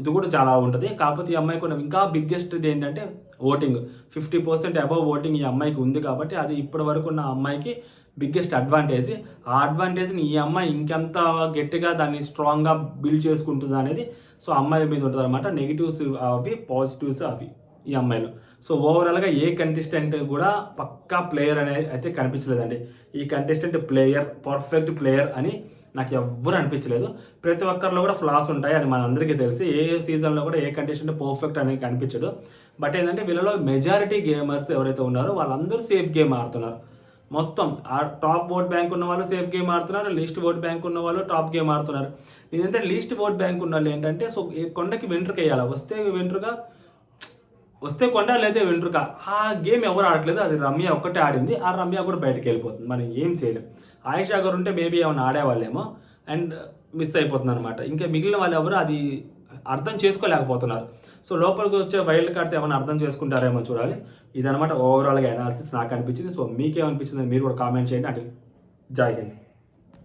ఇది కూడా చాలా ఉంటుంది. కాకపోతే ఈ అమ్మాయికి ఉన్న ఇంకా బిగ్గెస్ట్ ఇది ఏంటంటే ఓటింగ్. 50% అబవ్ ఓటింగ్ ఈ అమ్మాయికి ఉంది కాబట్టి అది ఇప్పటి వరకు ఉన్న అమ్మాయికి బిగ్గెస్ట్ అడ్వాంటేజ్. ఆ అడ్వాంటేజ్ని ఈ అమ్మాయి ఇంకెంత గట్టిగా దాన్ని స్ట్రాంగ్గా బిల్డ్ చేసుకుంటుంది అనేది సో అమ్మాయి మీద ఉంటుంది అనమాట. నెగిటివ్స్ అవి, పాజిటివ్స్ అవి ఈ అమ్మాయిలో. సో ఓవరాల్గా ఏ కంటెస్టెంట్ కూడా పక్కా ప్లేయర్ అనేది అయితే కనిపించలేదండి. ఈ కంటెస్టెంట్ పర్ఫెక్ట్ ప్లేయర్ అని నాకు ఎవ్వరు అనిపించలేదు. ప్రతి ఒక్కరిలో కూడా ఫ్లాస్ ఉంటాయి, అది మనందరికీ తెలిసి. ఏ సీజన్లో కూడా ఏ కంటెస్టెంట్ పర్ఫెక్ట్ అనేది కనిపించదు. బట్ ఏంటంటే వీళ్ళలో మెజారిటీ గేమర్స్ ఎవరైతే ఉన్నారో వాళ్ళందరూ సేఫ్ గేమ్ ఆడుతున్నారు. మొత్తం ఆ టాప్ ఓట్ బ్యాంక్ ఉన్న వాళ్ళు సేఫ్ గేమ్ ఆడుతున్నారు, లీస్ట్ ఓట్ బ్యాంక్ ఉన్న వాళ్ళు టాప్ గేమ్ ఆడుతున్నారు. ఇదంటే లీస్ట్ ఓట్ బ్యాంక్ ఉన్న వాళ్ళు ఏంటంటే సో కొండకి వెంట్రుక వేయాలి, వస్తే కొండ లేదా వెంట్రుక. ఆ గేమ్ ఎవరు ఆడట్లేదు, అది రమ్య ఒక్కటే ఆడింది. ఆ రమ్య కూడా బయటకు వెళ్ళిపోతుంది, మనం ఏం చేయలేం. ఆయిషా గారు ఉంటే మేబీ ఏమైనా ఆడేవాళ్ళేమో, అండ్ మిస్ అయిపోతుంది అనమాట. ఇంకా మిగిలిన వాళ్ళు ఎవరు అది అర్థం చేసుకోలేకపోతున్నారు. సో లోపలికి వచ్చే వైల్డ్ కార్డ్స్ ఏమైనా అర్థం చేసుకుంటారేమో చూడాలి. ఇదనమాట ఓవరాల్గా అనాలిసిస్ నాకు అనిపించింది. సో మీకేమనిపించింది మీరు కూడా కామెంట్ చేయండి. అంటే జై హింద్.